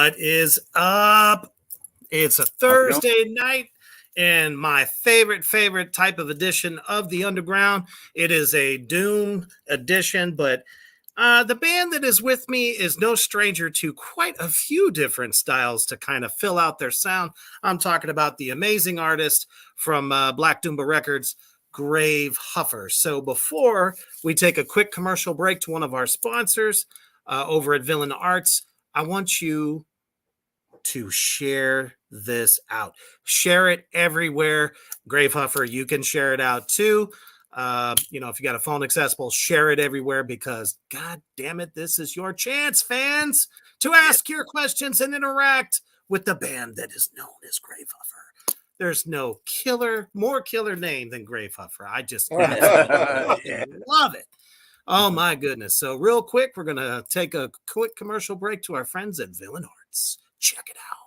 What is up? It's a Thursday night and my favorite type of edition of the Underground. It is a Doom edition, but the band that is with me is no stranger to quite a few different styles to kind of fill out their sound. I'm talking about the amazing artist from Black Doomba Records, Gravehuffer. So before we take a quick commercial break to one of our sponsors over at Villain Arts, I want you to share this out. Share it everywhere. Gravehuffer, you can share it out too. If you got a phone accessible, share it everywhere because, God damn it, this is your chance, fans, to ask your questions and interact with the band that is known as Gravehuffer. There's no more killer name than Gravehuffer. I just love it. Oh, my goodness. So real quick, we're going to take a quick commercial break to our friends at Villain Arts. Check it out.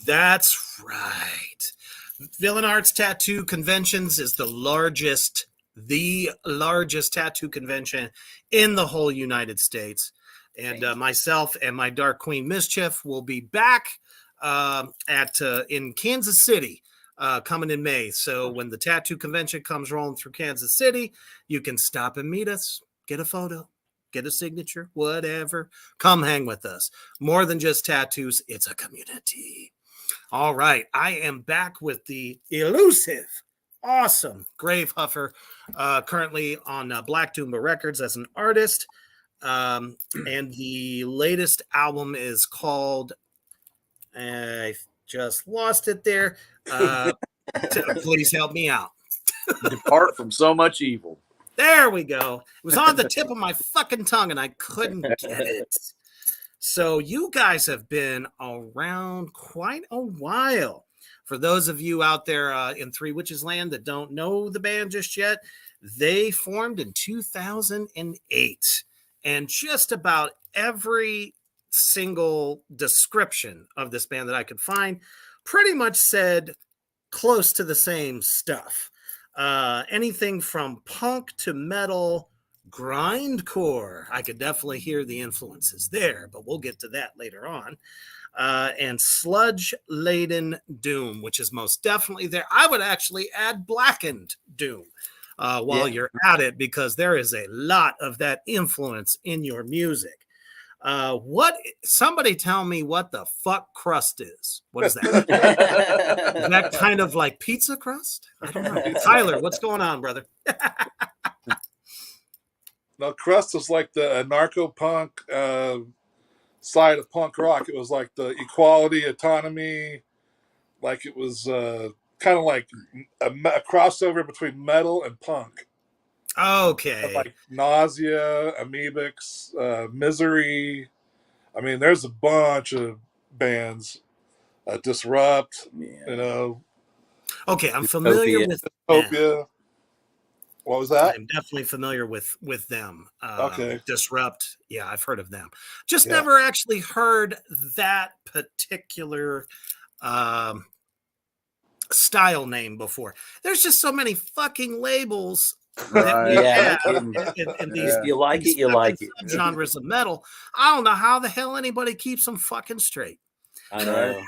That's right. Villain Arts Tattoo Conventions is the largest tattoo convention in the whole United States. And myself and my Dark Queen Mischief will be back in Kansas City coming in May. So when the tattoo convention comes rolling through Kansas City, you can stop and meet us, get a photo, get a signature, whatever. Come hang with us. More than just tattoos, it's a community. All right, I am back with the elusive, awesome Gravehuffer, currently on Black Doomba Records as an artist. And the latest album is called, I just lost it there. Please help me out. Depart from so much evil. There we go. It was on the tip of my fucking tongue and I couldn't get it. So you guys have been around quite a while. For those of you out there in Three Witches Land that don't know the band just yet, they formed in 2008. And just about every single description of this band that I could find pretty much said close to the same stuff. Anything from punk to metal, grindcore. I could definitely hear the influences there, but we'll get to that later on. And sludge-laden doom, which is most definitely there. I would actually add blackened doom while you're at it, because there is a lot of that influence in your music. Somebody tell me what the fuck crust is. What is that? Is that kind of like pizza crust? I don't know. Tyler, what's going on, brother? No, crust is like the narco-punk side of punk rock. It was like the equality, autonomy. Like it was kind of like a crossover between metal and punk. Okay. Like Nausea, Amoebics, Misery. I mean, there's a bunch of bands Disrupt. Yeah. You know, Okay, I'm familiar Utopia. with them. Utopia. What was that? I'm definitely familiar with them. Okay. Disrupt, yeah, I've heard of them. Just Yeah. never actually heard that particular um, style name before. There's just so many fucking labels that we Right. Yeah, no have kidding. in Yeah. You like these it, you fucking like it. subgenres of metal. I don't know how the hell anybody keeps them fucking straight. I know.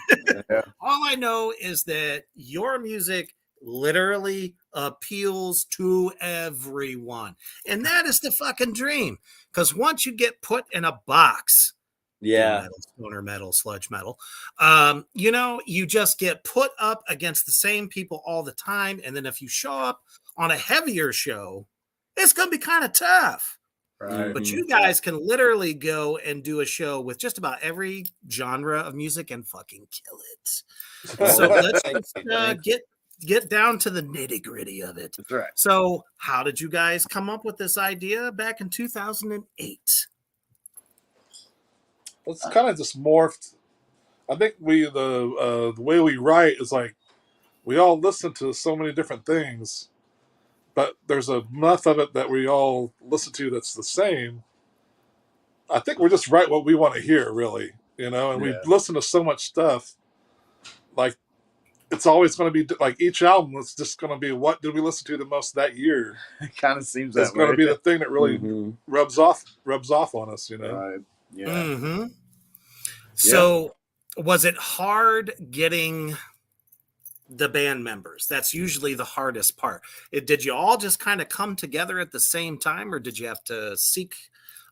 Yeah. All I know is that your music literally appeals to everyone. And that is the fucking dream. Because once you get put in a box, doom Yeah. metal, stoner metal, sludge metal, you just get put up against the same people all the time. And then if you show up on a heavier show, it's going to be kind of tough. Right. But you guys can literally go and do a show with just about every genre of music and fucking kill it. So let's just, get down to the nitty gritty of it. That's right. So how did you guys come up with this idea back in 2008? It's kind of just morphed. I think the way we write is like we all listen to so many different things, but there's enough of it that we all listen to that's the same. I think we're just write what we want to hear, really, and we Yeah. listen to so much stuff. Like, it's always going to be like each album is just going to be what did we listen to the most that year. It kind of seems It's that going way. to be the thing that really Mhm. rubs off on us, Right. Yeah. Mm-hmm. So was it hard getting the band members? That's usually the hardest part. Did you all just kind of come together at the same time, or did you have to seek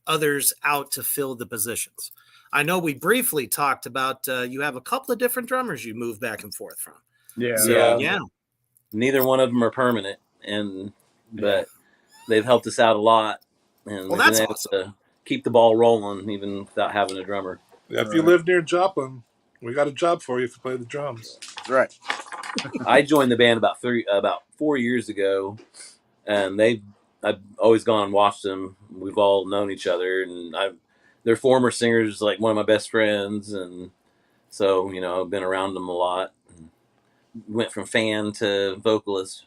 others out to fill the positions? I know we briefly talked about you have a couple of different drummers you move back and forth from. Yeah. So, Yeah. yeah. Neither one of them are permanent, but they've helped us out a lot, and Well, we've that's been able awesome. to keep the ball rolling even without having a drummer. Yeah, if you live near Joplin, we got a job for you if you play the drums. That's right. I joined the band about 4 years ago, and I've always gone and watched them. We've all known each other, and their former singer's like one of my best friends, and so I've been around them a lot. Went from fan to vocalist.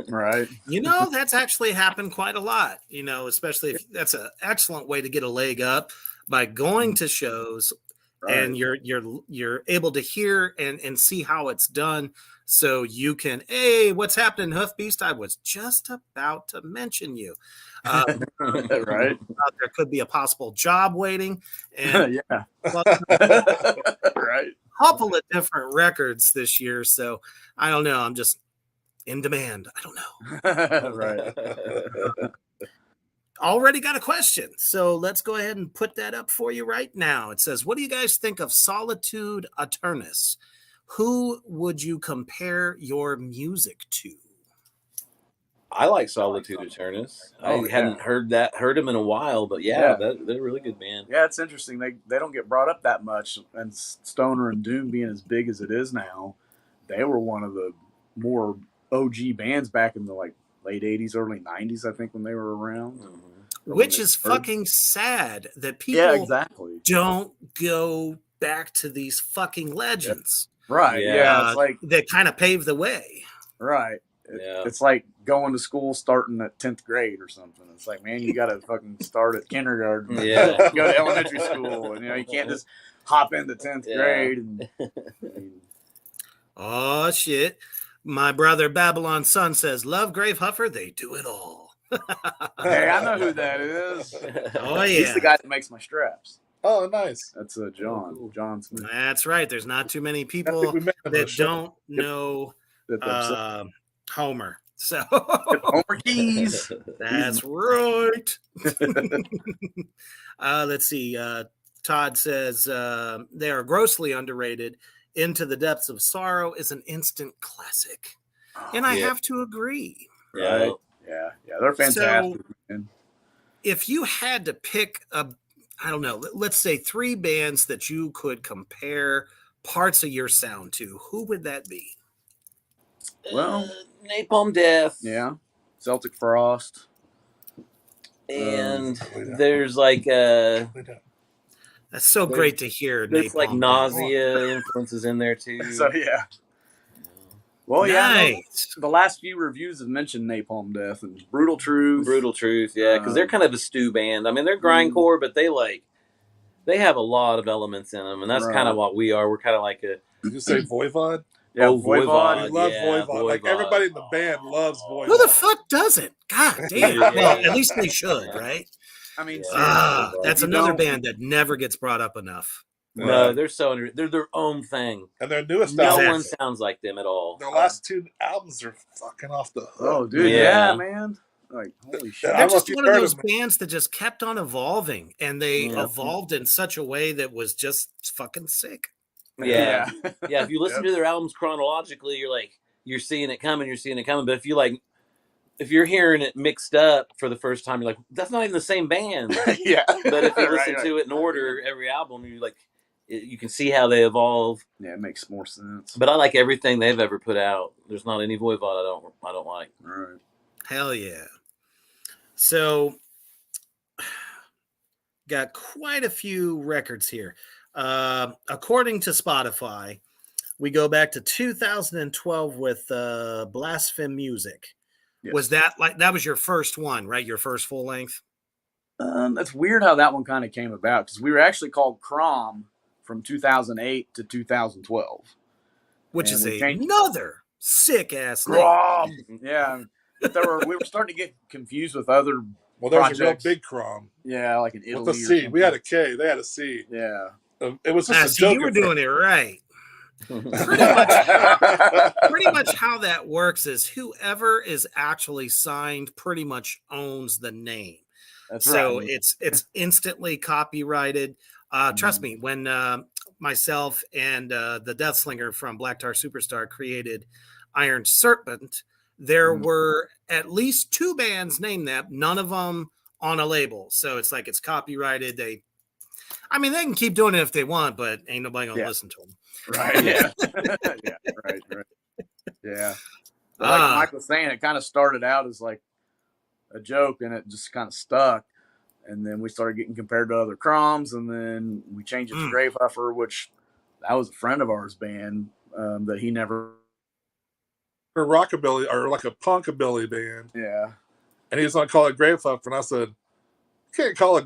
Right. That's actually happened quite a lot, especially if that's an excellent way to get a leg up by going to shows. Right. And you're able to hear and see how it's done, so you can, hey, what's happening, Hoof Beast? I was just about to mention you. Right. There could be a possible job waiting, and Yeah. Right. a couple of different records this year. So I don't know. I'm just in demand. I don't know. Right. Already got a question, so let's go ahead and put that up for you right now. It says, what do you guys think of Solitude Eternus? Who would you compare your music to? I like Solitude Eternus. I hadn't heard him in a while, but they're a really good band. Yeah, it's interesting. They don't get brought up that much, and Stoner and Doom being as big as it is now, they were one of the more OG bands back in the late 80s, early 90s, I think, when they were around. Mm-hmm. Which is fucking sad that people exactly. don't go back to these fucking legends. Right. Yeah. It's like they kind of paved the way. Right. It's like going to school starting at 10th grade or something. It's like, man, you got to fucking start at kindergarten. Yeah. Go to elementary school. And, you can't just hop into 10th grade. Oh, shit. My brother Babylon Sun says, love Gravehuffer. They do it all. Hey, I know who that is. Oh, yeah. He's the guy that makes my straps. Oh, nice. That's John. Cool. John Smith. That's right. There's not too many people that don't know Homer. So Homer Keys. That's right. Let's see. Todd says they are grossly underrated. Into the Depths of Sorrow is an instant classic. And I have to agree. Right. Yeah. They're fantastic. So, if you had to pick I don't know, let's say 3 bands that you could compare parts of your sound to, who would that be? Well, Napalm Death. Yeah. Celtic Frost. And there's like That's so great to hear. There's like Napalm nausea influences in there too. So yeah. Well, Nice. the last few reviews have mentioned Napalm Death and Brutal Truth. Brutal Truth, yeah, because they're kind of a stew band. I mean, they're grindcore, but they have a lot of elements in them, and that's kind of what we are. We're kind of like a. Did you say Voivod? Yeah, Voivod. We love Yeah, Voivod. Like everybody in the band loves Voivod. Who the fuck doesn't? God damn. Yeah. Well, at least they should, right? I mean, Ah, seriously, that's you another don't- band that never gets brought up enough. No, they're they're their own thing. And their newest No album, one sounds like them at all. their last two albums are fucking off the hook. Oh, dude, Yeah. yeah, man. Like, holy shit. I They're don't know just if you've one of heard those them. bands that just kept on evolving, and they Yeah. evolved in such a way that was just fucking sick. Yeah. Yeah, if you listen to their albums chronologically, you're seeing it coming, But if you're hearing it mixed up for the first time, you're like, that's not even the same band. Yeah. But if you listen to it in order, every album, you can see how they evolve. Yeah, it makes more sense. But I like everything they've ever put out. There's not any Voivod I don't like. Right. Hell yeah. So, got quite a few records here. According to Spotify, we go back to 2012 with Blaspheme Music. Yes. Was that was your first one, right? Your first full length? That's weird how that one kind of came about, because we were actually called Crom from 2008 to 2012. Which And is we changed- another sick ass name. Crom! Yeah. But we were starting to get confused with other Well, there was a real projects. big Crom. Yeah, like in Italy. With a or C. something. We had a K. They had a C. Yeah. It was just a So joke. you were at doing it right. Pretty much how that works is whoever is actually signed pretty much owns the name. That's So right. it's instantly copyrighted. Trust me, when myself and the Deathslinger from Black Tar Superstar created Iron Serpent, there were at least two bands named that, none of them on a label. So it's like it's copyrighted. They can keep doing it if they want, but ain't nobody gonna listen to them. Right. Yeah. Yeah. Right. Yeah. But like Mike was saying, it kind of started out as like a joke, and it just kind of stuck. And then we started getting compared to other Croms, and then we changed it to Gravehuffer, which that was a friend of ours band that he never. A rockabilly or like a punkabilly band. Yeah. And he was going to call it Gravehuffer. And I said, you can't call a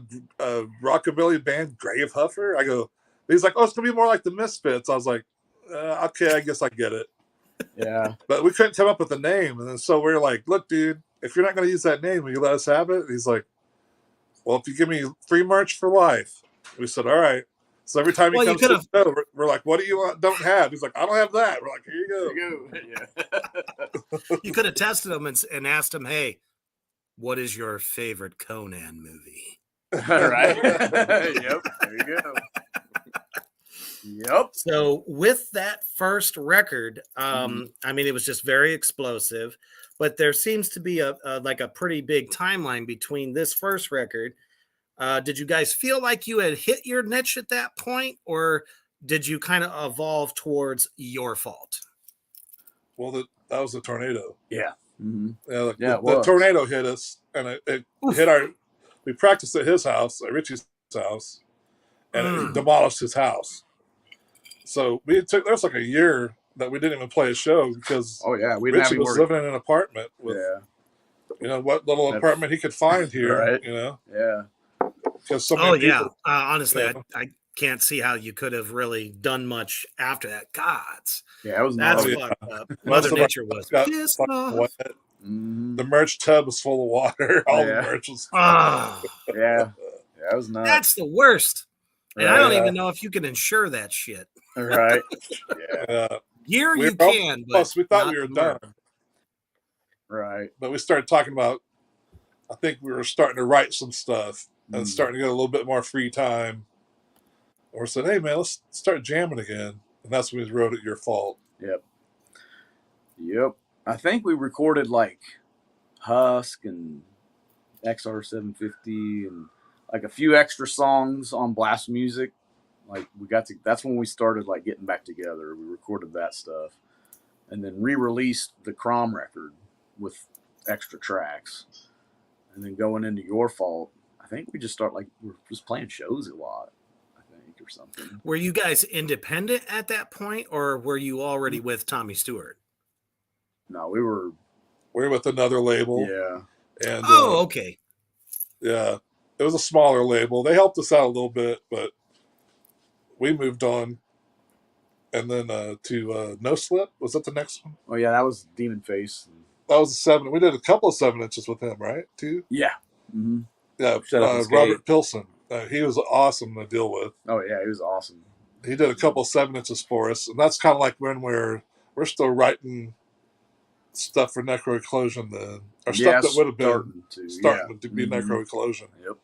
rockabilly band Gravehuffer? I go, he's like, oh, it's going to be more like the Misfits. I was like, okay, I guess I get it. Yeah. But we couldn't come up with a name. And then so we were like, look, dude, if you're not going to use that name, will you let us have it? And he's like, well, if you give me free merch for life. We said, all right. So every time he comes to the show, we're like, what do you don't have? He's like, I don't have that. We're like, here you go. Yeah. You could have tested him and asked him, hey, what is your favorite Conan movie? Right. Yep. There you go. Yep. So with that first record, it was just very explosive, but there seems to be a pretty big timeline between this first record. Did you guys feel like you had hit your niche at that point, or did you kind of evolve towards Your Fault? Well, that was the tornado. Yeah. Mm-hmm. Yeah, the tornado hit us, and it hit we practiced at his house, at Richie's house, and it demolished his house. So there was like a year that we didn't even play a show because Richie was living in an apartment with, what little apartment he could find here, right. Yeah. So people, honestly, I can't see how you could have really done much after that. Gods. Yeah, that's fucked up. Mother Nature was pissed off. The merch tub was full of water. All the merch was. Yeah, that was nuts. That's the worst. And I don't even know if you can insure that shit. Right. Yeah. Here you can. Plus, we thought we were done. Right. But we started talking about. I think we were starting to write some stuff and starting to get a little bit more free time. Or said, hey, man, let's start jamming again. And that's when we wrote It Your Fault. Yep. I think we recorded like Husk and XR750 and like a few extra songs on Blast Music. Like that's when we started like getting back together. We recorded that stuff and then re-released the Crom record with extra tracks. And then going into Your Fault, I think we just we're just playing shows a lot. I think. or something. Were you guys independent at that point, or were you already with Tommy Stewart? No, we were. We're with another label. Yeah. And Okay. yeah, it was a smaller label. They helped us out a little bit, but we moved on. And then to No Slip, was that the next one? Oh yeah, that was Demon Face. That was a 7. We did a couple of 7-inches with him, right? Too. Yeah. Mm-hmm. Yeah, Shut Up and Skate. Robert Pilson. He was awesome to deal with. Oh yeah, he was awesome. He did a couple of 7-inches for us, and that's kind of like when we're still writing stuff for Necroeclosion then, or stuff that would have been starting to be Necroeclosion. Yep.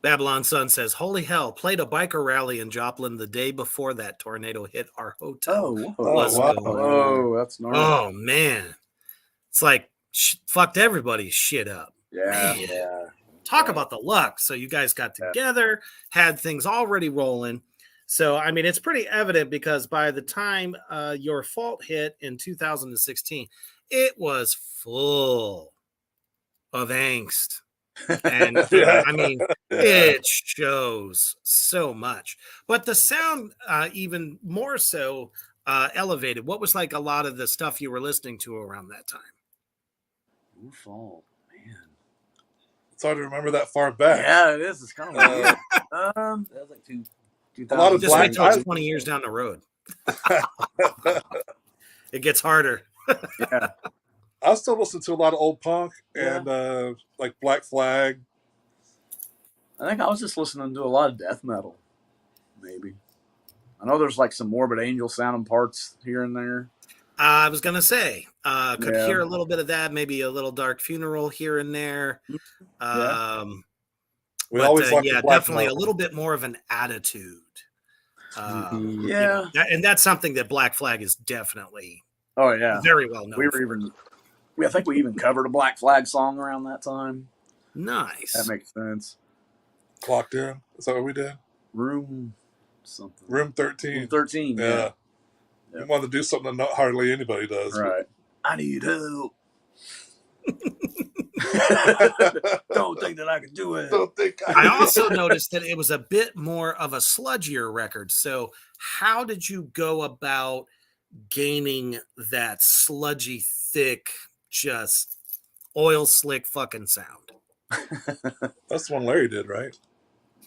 Babylon Sun says, "Holy hell! Played a biker rally in Joplin the day before that tornado hit our hotel." Oh, wow. Oh, that's gnarly. Oh man, it's like fucked everybody's shit up. Yeah. Man. Yeah. Talk about the luck. So you guys got together, had things already rolling. So, I mean, it's pretty evident because by the time Your Fault hit in 2016, it was full of angst. And I mean, it shows so much. But the sound even more so elevated. What was like a lot of the stuff you were listening to around that time? Your Fault. It's hard to remember that far back. Yeah, it is. It's kind of weird. That was like 2000. A lot of Just wait till it's 20 years down the road. It gets harder. Yeah. I still listen to a lot of old punk and like Black Flag. I think I was just listening to a lot of death metal. Maybe. I know there's like some Morbid Angel sounding parts here and there. I was gonna say, could hear a little bit of that, maybe a little Dark Funeral here and there. We always like definitely a little bit more of an attitude. And that's something that Black Flag is definitely. Oh yeah, very well known. I think we even covered a Black Flag song around that time. Nice. That makes sense. Clocked In. Is that what we did? Room 13. Room 13. Yeah. You want to do something that hardly anybody does. Right. I need help. Don't think that I can do it. I also noticed that it was a bit more of a sludgier record. So how did you go about gaining that sludgy, thick, just oil slick fucking sound? That's the one Larry did, right?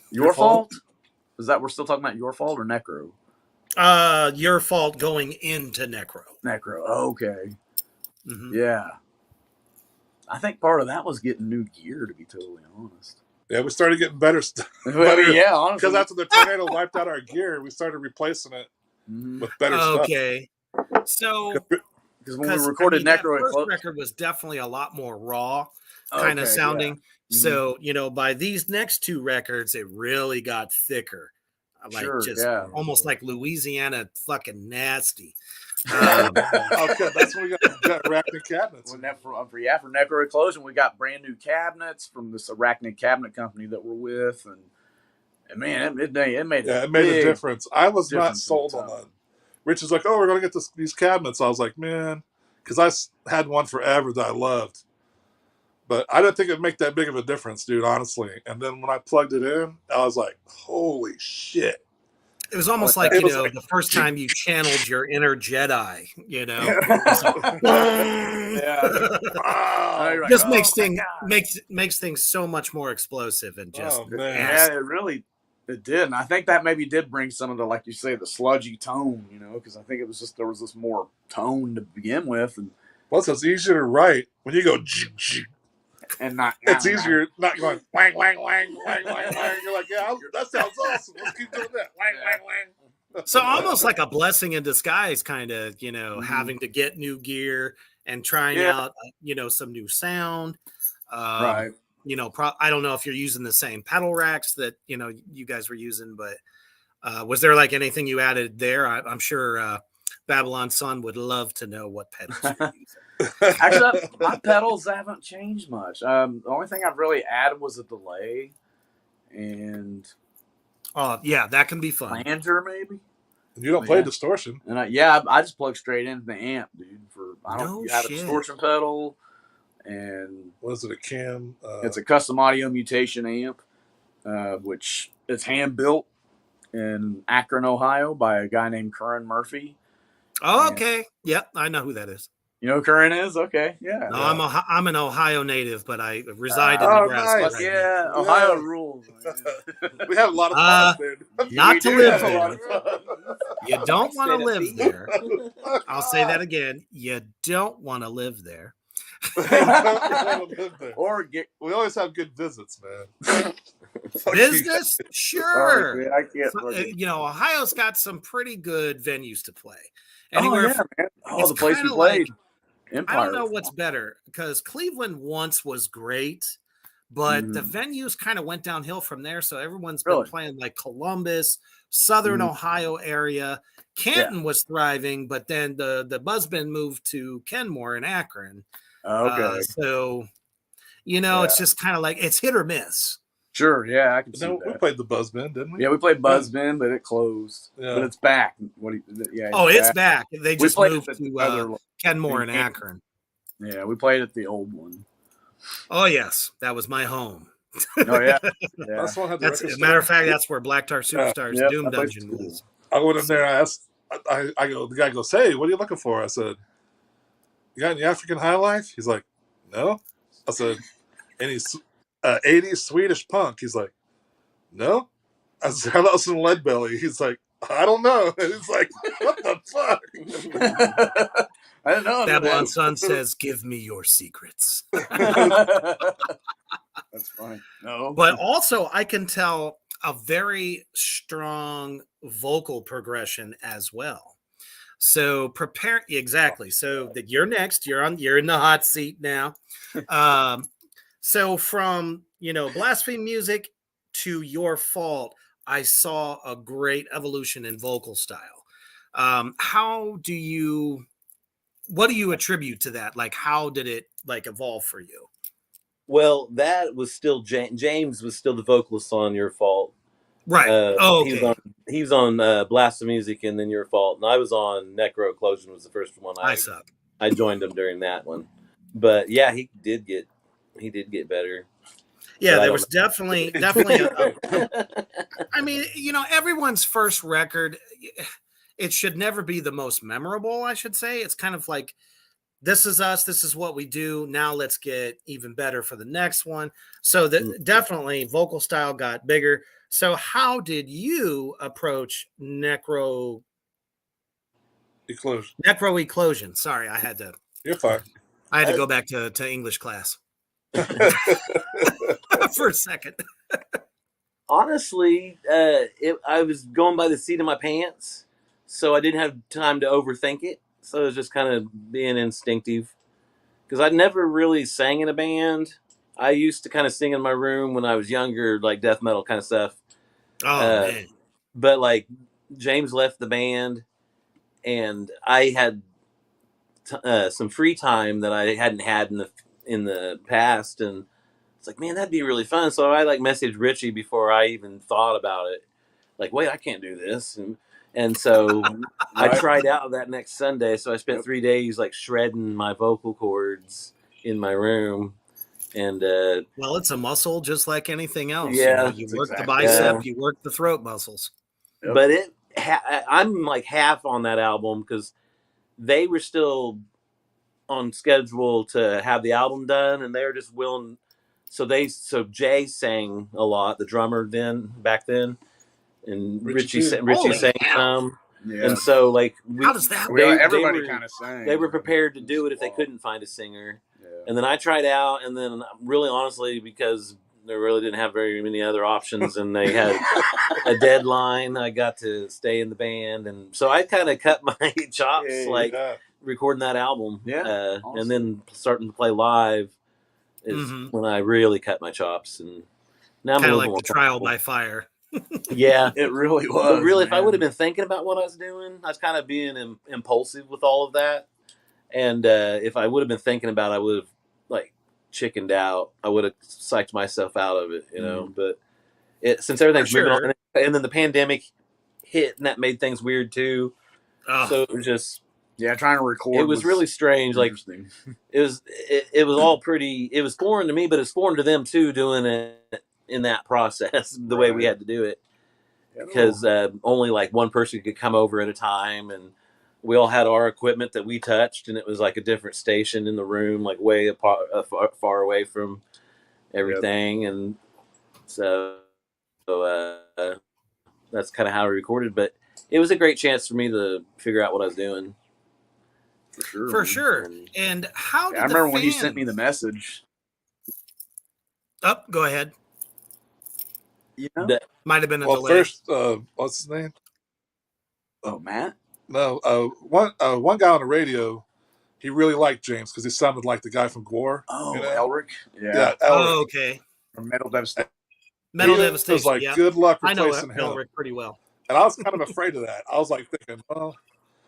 Your Fault? Is that we're still talking about Your Fault or Necro? Your Fault going into Necro. Necro. Okay. Mm-hmm. Yeah. I think part of that was getting new gear, to be totally honest. Yeah, we started getting better stuff. Yeah, honestly. Because after the tornado wiped out our gear, we started replacing it with better stuff. Okay. So, because when we recorded Necro, that first record was definitely a lot more raw kind of sounding. Yeah. So, by these next two records, it really got thicker. Like almost like Louisiana fucking nasty. Okay, that's when we got Arachnid cabinets. For Necroeclosion, we got brand new cabinets from this Arachnid cabinet company that we're with, and man, it made a difference. I was not sold on that. Rich is like, "Oh, we're gonna get these cabinets." I was like, "Man," because I had one forever that I loved, but I didn't think it'd make that big of a difference, dude. Honestly, and then when I plugged it in, I was like, "Holy shit!" It was almost like, the first time you channeled your inner Jedi, Just makes things so much more explosive and just it did. And I think that maybe did bring some of the, like you say, the sludgy tone, because I think it was just, there was this more tone to begin with. And plus it's easier to write when you go and not it's easier not going wang wang wang wang wang wang. You're like, yeah, that sounds awesome. Let's keep doing that. Wang wang wang. So almost like a blessing in disguise, kind of, having to get new gear and trying out, some new sound. Right. I don't know if you're using the same pedal racks that, you guys were using, but was there like anything you added there? I'm sure Babylon Sun would love to know what pedals you're using. Actually, my pedals haven't changed much. The only thing I've really added was a delay and that can be fun. Flanger, maybe. You don't play distortion, and I just plug straight into the amp, dude. You have a distortion pedal, and what is it? A cam? It's a custom audio mutation amp, which is hand built. in Akron, Ohio, by a guy named Curran Murphy. Oh, And okay. Yep, I know who that is. you know who Curran is? Okay, yeah. No, Yeah. I'm an Ohio native, but I reside in Oh, Nebraska nice. fuck right now. yeah, Yeah. Ohio rules. Man. We have a lot of fun Uh, up there. not We to do live have a lot there. of fun. You don't want to Straight up live beef. there. I'll say that again. You don't want to live there. We don't wanna live there. Or get We always have good visits, man. Fuck you. Business, sorry, sure. man, I can't. You know, Ohio's got some pretty good venues to play. Oh Anywhere yeah, from, man. Oh, it's the place we kind of like, played, I don't Empire. know what's better because Cleveland once was great, but the Mhm. venues kind of went downhill from there. So everyone's been Really? playing like Columbus, Southern Mhm. Ohio area. Canton was thriving, but then the Buzzbin moved to Kenmore and Akron. Okay. So, you know, it's Yeah. just kind of like it's hit or miss. Sure. Yeah, I can see No, we that. played the Buzzbin, didn't we? Yeah, we played Buzzbin, but it closed. Yeah. But it's back. What? Yeah. Oh, it's back. They We just played moved at the to other. Kenmore and in- Akron. Yeah, we played at the old one. Oh, yes. That was my home. Oh yeah. Yeah. That's one had the That's record as a matter of store. fact, that's where Black Tar Superstars Yep, Doom that place Dungeon is cool. was. I went in there. I asked. I go. The guy goes, "Hey, what are you looking for?" I said, "You got any African High Life?" He's like, "No." I said, "Any 80s Swedish punk?" He's like, "No." I said, "How about some Leadbelly?" He's like, "I don't know." And he's like, "What the fuck?" I didn't know any of Babylon that. Sun says, "Give me your secrets." That's funny. No. But also, I can tell a very strong vocal progression as well. So prepare exactly. So that you're next. You're in the hot seat now. So from blasphemy music to Your Fault, I saw a great evolution in vocal style. What do you attribute to that? Like, how did it evolve for you? Well, that was still James was still the vocalist on Your Fault. Right. Okay. He was on Blasphemy Music and then Your Fault, and I was on Necro Eclosion was the first one. I suck. I joined him during that one, but yeah, he did get better. Yeah, But there was definitely. I mean, everyone's first record, it should never be the most memorable. I should say it's kind of like, this is us. This is what we do. Now let's get even better for the next one. So that definitely vocal style got bigger. So how did you approach Necro Eclosion? Sorry, I had to. You're fine. I had to go back to English class for a second. Honestly, I was going by the seat of my pants, so I didn't have time to overthink it. So it was just kind of being instinctive. Because I never really sang in a band. I used to kind of sing in my room when I was younger, like death metal kind of stuff. Oh, man. But like James left the band, and I had some free time that I hadn't had in the past, and it's like, man, that'd be really fun. So I messaged Richie before I even thought about it. Like, wait, I can't do this, and so I tried out that next Sunday. So I spent 3 days shredding my vocal cords in my room, and well, it's a muscle just like anything else. Yeah, you work the bicep, you work the throat muscles. Yep. But I'm half on that album because they were still on schedule to have the album done, and they were just willing. So Jay sang a lot, the drummer back then, and Richie sang some. Yeah. And so how does that? Everybody kind of sang. They were prepared to do it if they couldn't find a singer. Yeah. And then I tried out, and then really honestly, because they really didn't have very many other options, and they had a deadline, I got to stay in the band, and so I kind of cut my chops recording that album. Yeah. Awesome. And then starting to play live is when I really cut my chops, and now I'm kind of like the trial by fire. Yeah, it really was. But really, if I would have been thinking about what I was doing, I was kind of being impulsive with all of that. And if I would have been thinking about it, I would have chickened out. I would have psyched myself out of it, But since everything's moving on, and then the pandemic hit, and that made things weird too. So it was just trying to record. It was really strange. Interesting. It was all pretty. It was foreign to me, but it's foreign to them too, doing it in that process the way we had to do it. because only like one person could come over at a time, and we all had our equipment that we touched, and it was like a different station in the room, like way apart, far away from everything, and so that's kind of how we recorded. But it was a great chance for me to figure out what I was doing. For sure. For sure. And And how did I remember the when you fans... sent me the message. Go ahead. You know? Might have been a Well, delay. first, what's his name? Oh, Matt? No, one guy on the radio, he really liked James because he sounded like the guy from Gore. Oh, you know? Elric? Yeah, Elric. Oh, okay. From Metal Devastation. Metal He Devastation. was like, yeah. good luck I know replacing him. Elric pretty well. And I was kind of afraid of that. I was like thinking, well,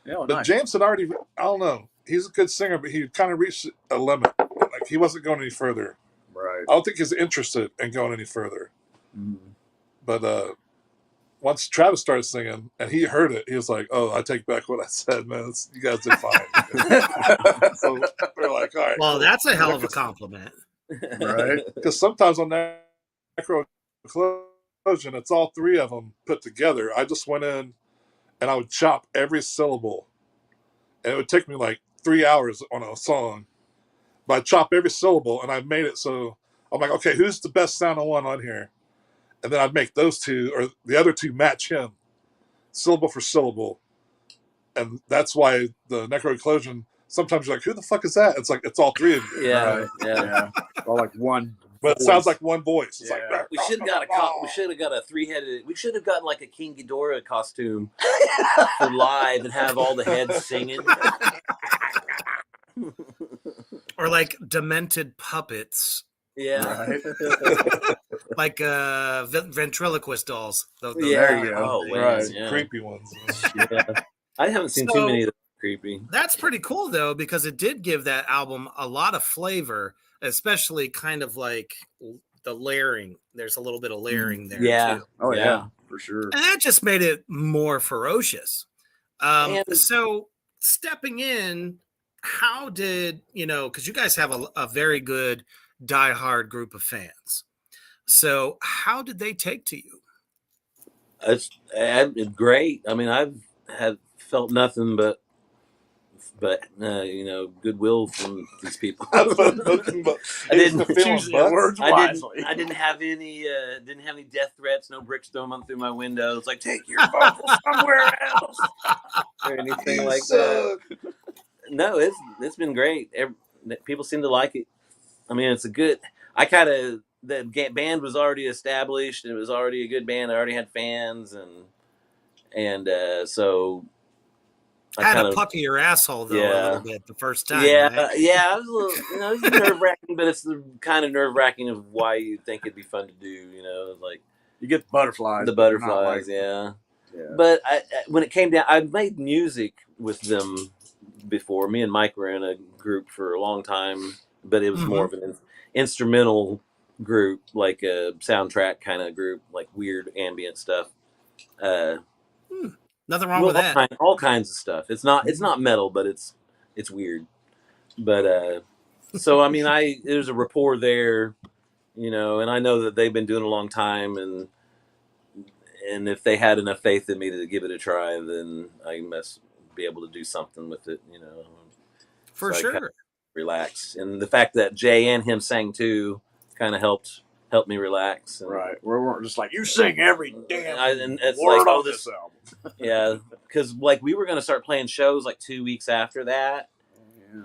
Yeah, but nice. James had already, I don't know. He's a good singer, but he kind of reached a limit. Like he wasn't going any further. Right. I don't think he's interested in going any further. Mm-hmm. But once Travis started singing and he heard it, he was like, "Oh, I take back what I said, man. You guys did fine." So we're like, "All right." Well, cool. that's a hell of a compliment. Right. Because sometimes on Necro Explosion, it's all three of them put together. I just went in and I would chop every syllable, and it would take me like 3 hours on a song. But I chop every syllable, and I made it so I'm like, okay, who's the best sounding one on here? And then I'd make those two or the other two match him, syllable for syllable. And that's why the Necro Eclosion, sometimes you're like, who the fuck is that? It's like, it's all three of you. Yeah, Right. yeah. All like one. But it sounds like one voice. It's Yeah. like, We should have got we should have got a 3-headed. We should have gotten like a King Ghidorah costume for live and have all the heads singing. Or like demented puppets. Yeah. Right. Like ventriloquist dolls. Those Yeah. There you go. Oh, Right. yeah. creepy ones. Yeah. I haven't seen So- too many of those creepy. That's pretty cool though, because it did give that album a lot of flavor, especially kind of like the layering. There's a little bit of layering there Yeah. too. Oh, Yeah. yeah. For sure. And that just made it more ferocious. And- So stepping in, how did, because you guys have a very good diehard group of fans. So how did they take to you? It's great. I mean, I've felt nothing but goodwill from these people. I didn't Choose your words wisely. I didn't have any death threats, no bricks thrown through my window. It's like, take your vocals somewhere else, or anything like that. No, it's been great. People seem to like it. I mean, it's a good. The band was already established, and it was already a good band. I already had fans, and so. I had to pucker your asshole though a little bit the first time. Yeah, right? yeah, it was a little, it was nerve wracking, but it's the kind of nerve wracking of why you think it'd be fun to do. Like You get butterflies. the but you're not butterflies, like- yeah. Yeah. But when it came down, I made music with them before. Me and Mike were in a group for a long time, but it was more of an instrumental group, like a soundtrack kind of group, like weird ambient stuff. Nothing wrong with that. All kinds of stuff. It's not metal, but it's weird. But so I mean, there's a rapport there, and I know that they've been doing it a long time, and if they had enough faith in me to give it a try, then I must be able to do something with it, For So I sure. kinda relax, and the fact that Jay and him sang too kind of helped me relax. And, Right. We weren't just like, you sing every damn and it's word like, on this album. yeah, because like we were going to start playing shows like 2 weeks after that,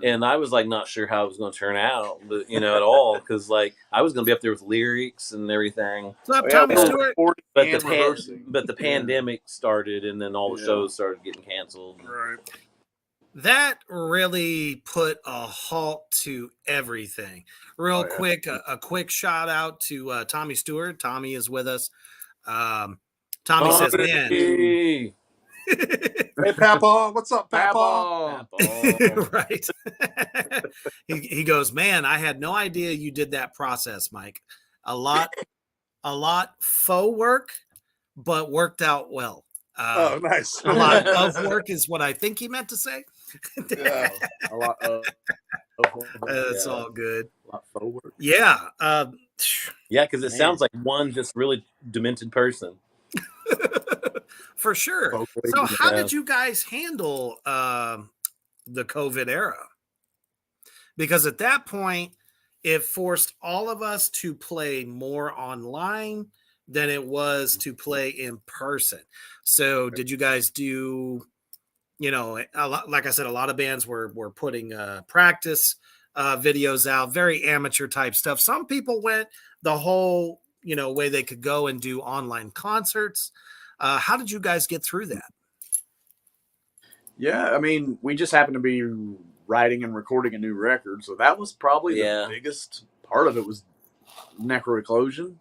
and I was like not sure how it was going to turn out, but at all, because like I was going to be up there with lyrics and everything. What's up, Tommy we were Stewart? recording But and rehearsing. the pandemic started, and then all the Yeah. shows started getting canceled. Right. That really put a halt to everything. Real yeah. quick, a quick shout out to Tommy Stewart. Tommy is with us. Tommy says, man. Hey. Hey, Papa, what's up, Papa? Right. he goes, man, I had no idea you did that process, Mike. A lot faux work, but worked out well. Oh, nice. A lot of work is what I think he meant to say. Yeah. A lot of It's all good. a lot of forward. Yeah. Yeah, because it sounds like one just really demented person. For sure. Hopefully, So how yeah. did you guys handle the COVID era? Because at that point, it forced all of us to play more online than it was to play in person. So did you guys do, like I said, a lot of bands were putting practice videos out, very amateur type stuff. Some people went the whole, way they could go and do online concerts. How did you guys get through that? Yeah, I mean, we just happened to be writing and recording a new record, so that was probably Yeah. the biggest part of it was Necroeclosion.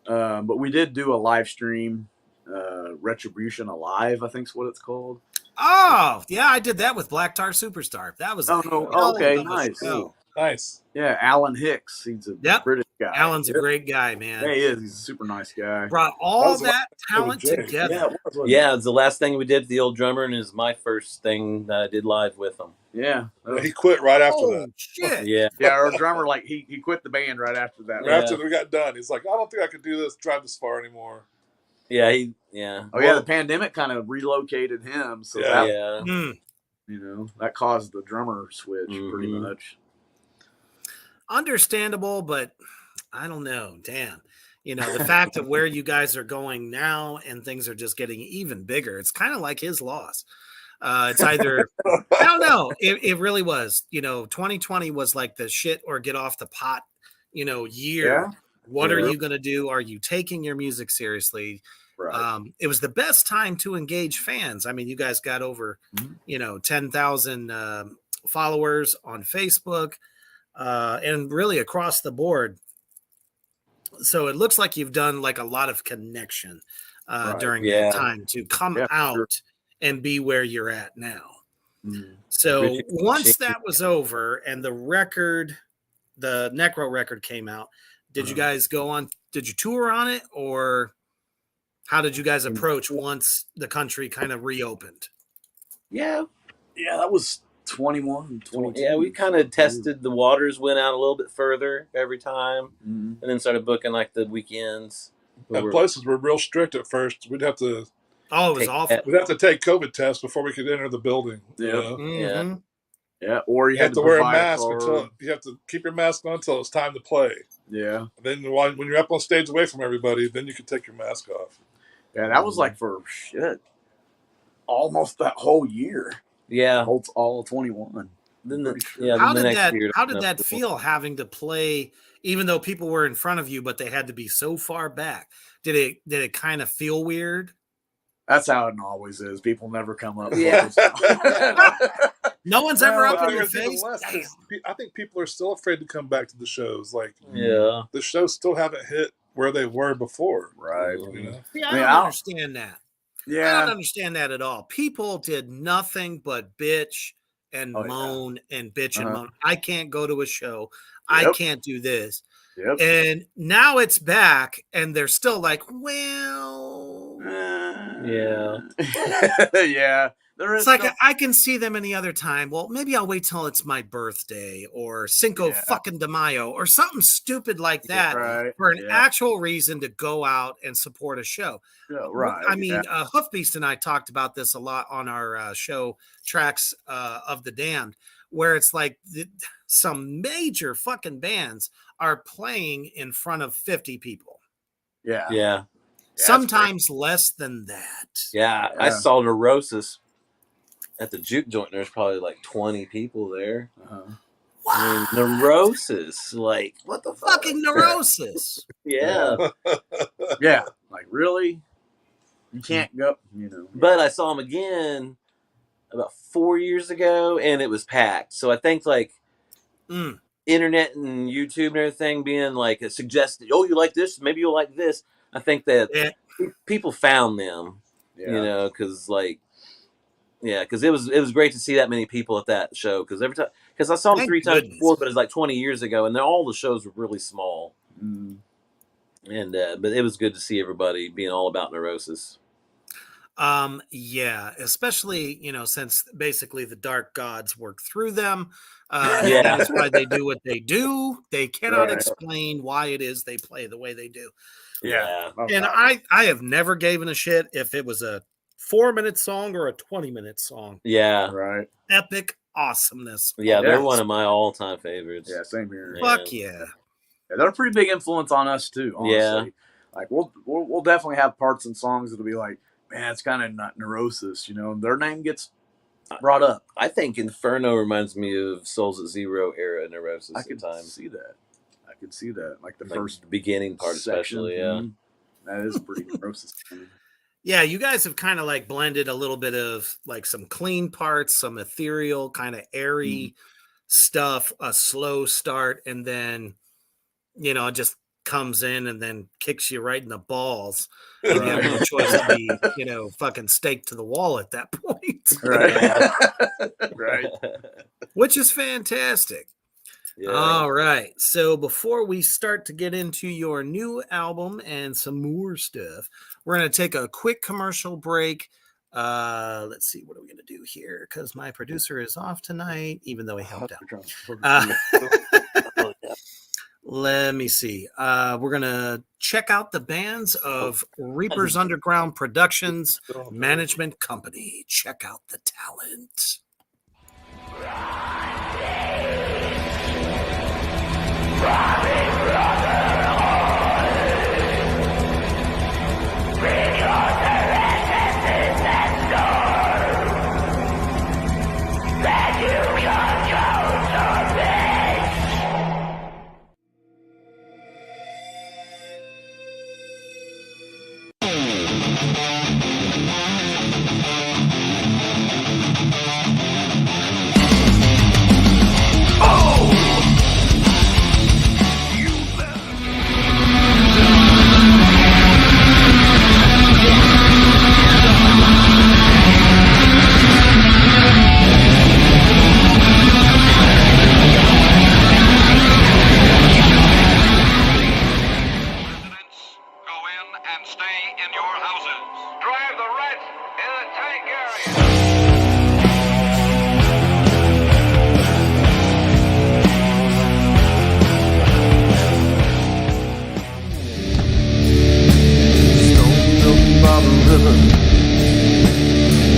But we did do a live stream, Retribution Alive, I think's what it's called. Oh, yeah, I did that with Black Tar Superstar. That was Oh, a no. hell Okay, of a nice. show. Nice. Yeah, Alan Hicks. He's a Yep. British guy. Alan's a Yep. great guy, man. Yeah, he is. He's a super nice guy. Brought all was the that talent Jay. together. Yeah, it was, wasn't Yeah, it? it's the last thing we did with the old drummer, and is my first thing that I did live with him. Yeah. He quit right after Oh, that. shit. Yeah, Yeah, our drummer, like, he quit the band right after that. Right after we got done, he's like, I don't think I could do this, drive this far anymore. yeah, Oh, yeah, the pandemic kind of relocated him. So Yeah. that, Mm. that caused the drummer switch pretty Mhm. much. Understandable, but I don't know. Damn. The fact of where you guys are going now and things are just getting even bigger. It's kind of like his loss. It's either, I don't know. It really was. 2020 was like the shit or get off the pot, year. Yeah. What are Yeah. you going to do? Are you taking your music seriously? Right. It was the best time to engage fans. I mean, you guys got over, 10,000 followers on Facebook and really across the board. So it looks like you've done like a lot of connection Right. during Yeah. that time to come Yeah, out sure. and be where you're at now. Mm. So Appreciate once it. that was over and the Necro record came out, did you guys did you tour on it, or how did you guys approach once the country kind of reopened? yeah, Yeah, that was 21, 22. yeah. We kind of tested the waters, went out a little bit further every time, Mhm. and then started booking like the weekends. And places were real strict at first. We'd have to Oh, it was Take awful. that. take COVID tests before we could enter the building. you Yep. know? Mhm. Yeah, or You have to wear a provide mask card. until you have to keep your mask on until it's time to play. Yeah. And then when you're up on stage away from everybody, then you can take your mask off. Yeah, that was like for almost that whole year. Yeah. All of 21. Then the Pretty sure. yeah. How then the did next that year, how did that feel having to play even though people were in front of you, but they had to be so far back? Did it kind of feel weird? That's how it always is. People never come up. Yeah. close. No one's ever But up in there your was even face. less, Damn. 'cause I think people are still afraid to come back to the shows. Like Yeah. the shows still haven't hit where they were before. Right. You know? See, I I mean, don't I'll- understand that. I don't Yeah. understand that at all. People did nothing but bitch and Oh, yeah. moan and bitch and Uh-huh. moan. I can't go to a show. I Yep. can't do this. Yep. And now it's back, and they're still like, well, Yeah. Yeah. There is it's like some- I can see them any other time. Well, maybe I'll wait till it's my birthday or Cinco Yeah. fucking de Mayo or something stupid like that right. for an Yeah. actual reason to go out and support a show. Yeah, right. I mean, yeah. Hoofbeast and I talked about this a lot on our show, Tracks of the Damned, where it's like some major fucking bands are playing in front of 50 people. Yeah. Yeah. Sometimes less than that. Yeah. I Yeah. saw Neurosis at the juke joint. There's probably like 20 people there. Uh-huh. I mean, Neurosis, like what the fuck? Fucking Neurosis. Yeah. Yeah. Like, really? You can't go, But I saw him again about 4 years ago, and it was packed. So I think like Mm. internet and YouTube and everything being like a suggested, oh, you like this? Maybe you'll like this. I think that Yeah. people found them, Yeah. because because it was great to see that many people at that show. Because I saw them Thank 3 times goodness. before, but it was like 20 years ago, and all the shows were really small. Mm. And but it was good to see everybody being all about Neurosis. Yeah, especially, since basically the dark gods work through them. Yeah. That is why they do what they do. They cannot Right. explain why it is they play the way they do. Yeah. Oh, And God. I have never given a shit if it was a 4-minute song or a 20-minute song. Yeah. Right. Epic awesomeness. Yeah, they're always. one of my all-time favorites. Yeah, same here. Yeah. Fuck yeah. Yeah, they're a pretty big influence on us too, honestly. Yeah. Like we'll definitely have parts and songs that'll be like, man, it's kind of not Neurosis, and their name gets brought up. I think Inferno reminds me of Souls at Zero era Neurosis I at could times. see that. I could see that. Like the Like first the beginning part, section. especially. Yeah. Mhm. That is pretty Neurosis. Yeah, you guys have kind of like blended a little bit of like some clean parts, some ethereal, kind of airy stuff, a slow start, and then it just comes in and then kicks you right in the balls. And you have no choice to be, fucking staked to the wall at that point. Right. Right. Which is fantastic. Yeah. All right. So before we start to get into your new album and some more stuff, we're going to take a quick commercial break. Let's see. What are we going to do here? Because my producer is off tonight, even though he helped out. Let me see. We're going to check out the bands of Reaper's Underground Productions Management Company. Check out the talent.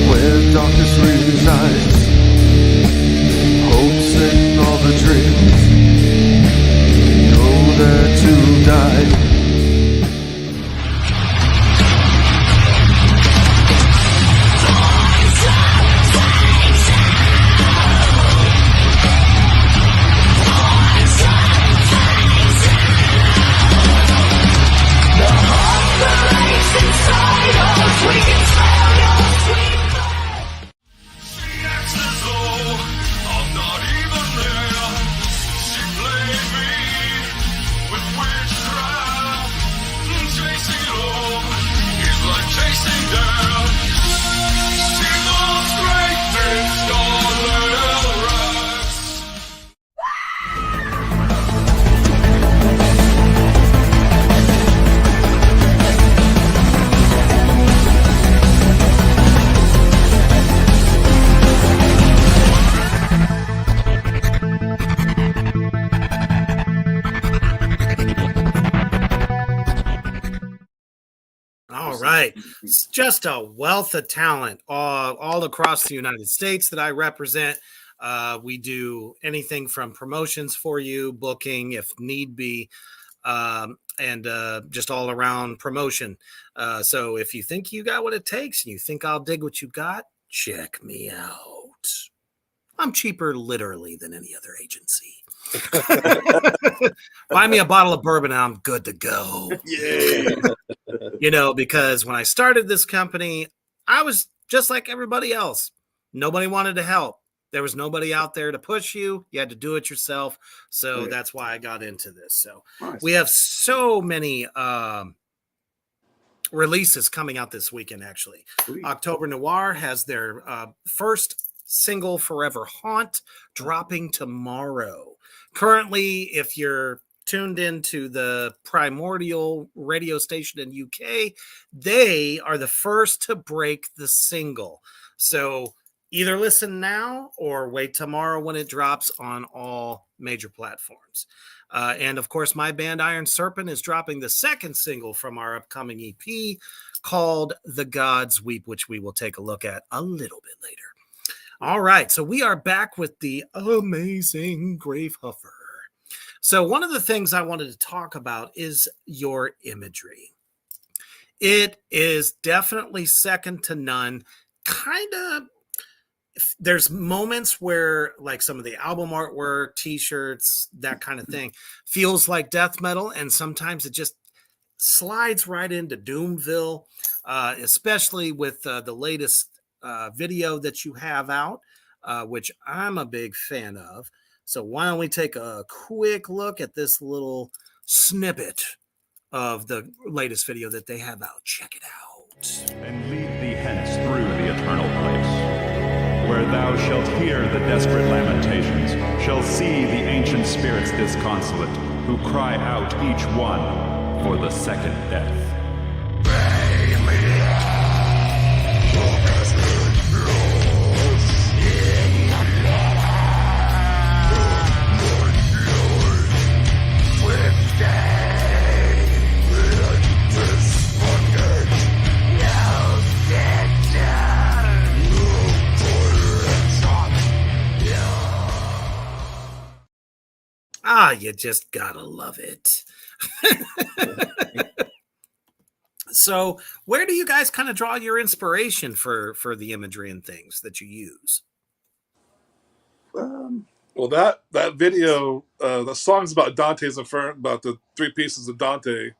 Where darkness resides, hopes and all the dreams know there to die. All right. It's just a wealth of talent all across the United States that I represent. We do anything from promotions for you, booking if need be, and just all around promotion. So if you think you got what it takes and you think I'll dig what you got, check me out. I'm cheaper literally than any other agency. Buy me a bottle of bourbon and I'm good to go. Yeah. Because when I started this company, I was just like everybody else. Nobody wanted to help. There was nobody out there to push you. You had to do it yourself. So Right. that's why I got into this. So Nice. we have so many releases coming out this weekend, actually. Sweet. October Noir has their first single, Forever Haunt, dropping tomorrow. Currently, if you're tuned into the Primordial radio station in UK, they are the first to break the single. So either listen now or wait tomorrow when it drops on all major platforms. And of course, my band Iron Serpent is dropping the second single from our upcoming EP called The Gods Weep, which we will take a look at a little bit later. All right, so we are back with the amazing Gravehuffer. So one of the things I wanted to talk about is your imagery. It is definitely second to none. Kind of, there's moments where like some of the album artwork, t-shirts, that kind of thing feels like death metal, and sometimes it just slides right into Doomville, especially with the latest video that you have out, which I'm a big fan of. So why don't we take a quick look at this little snippet of the latest video that they have out. Check it out. And lead thee hence through the eternal place, where thou shalt hear the desperate lamentations, shall see the ancient spirits disconsolate, who cry out each one for the second death. Ah, you just gotta love it. So where do you guys kind of draw your inspiration for the imagery and things that you use? Well, that video, the song's about Dante's Inferno, about the three pieces of Dante.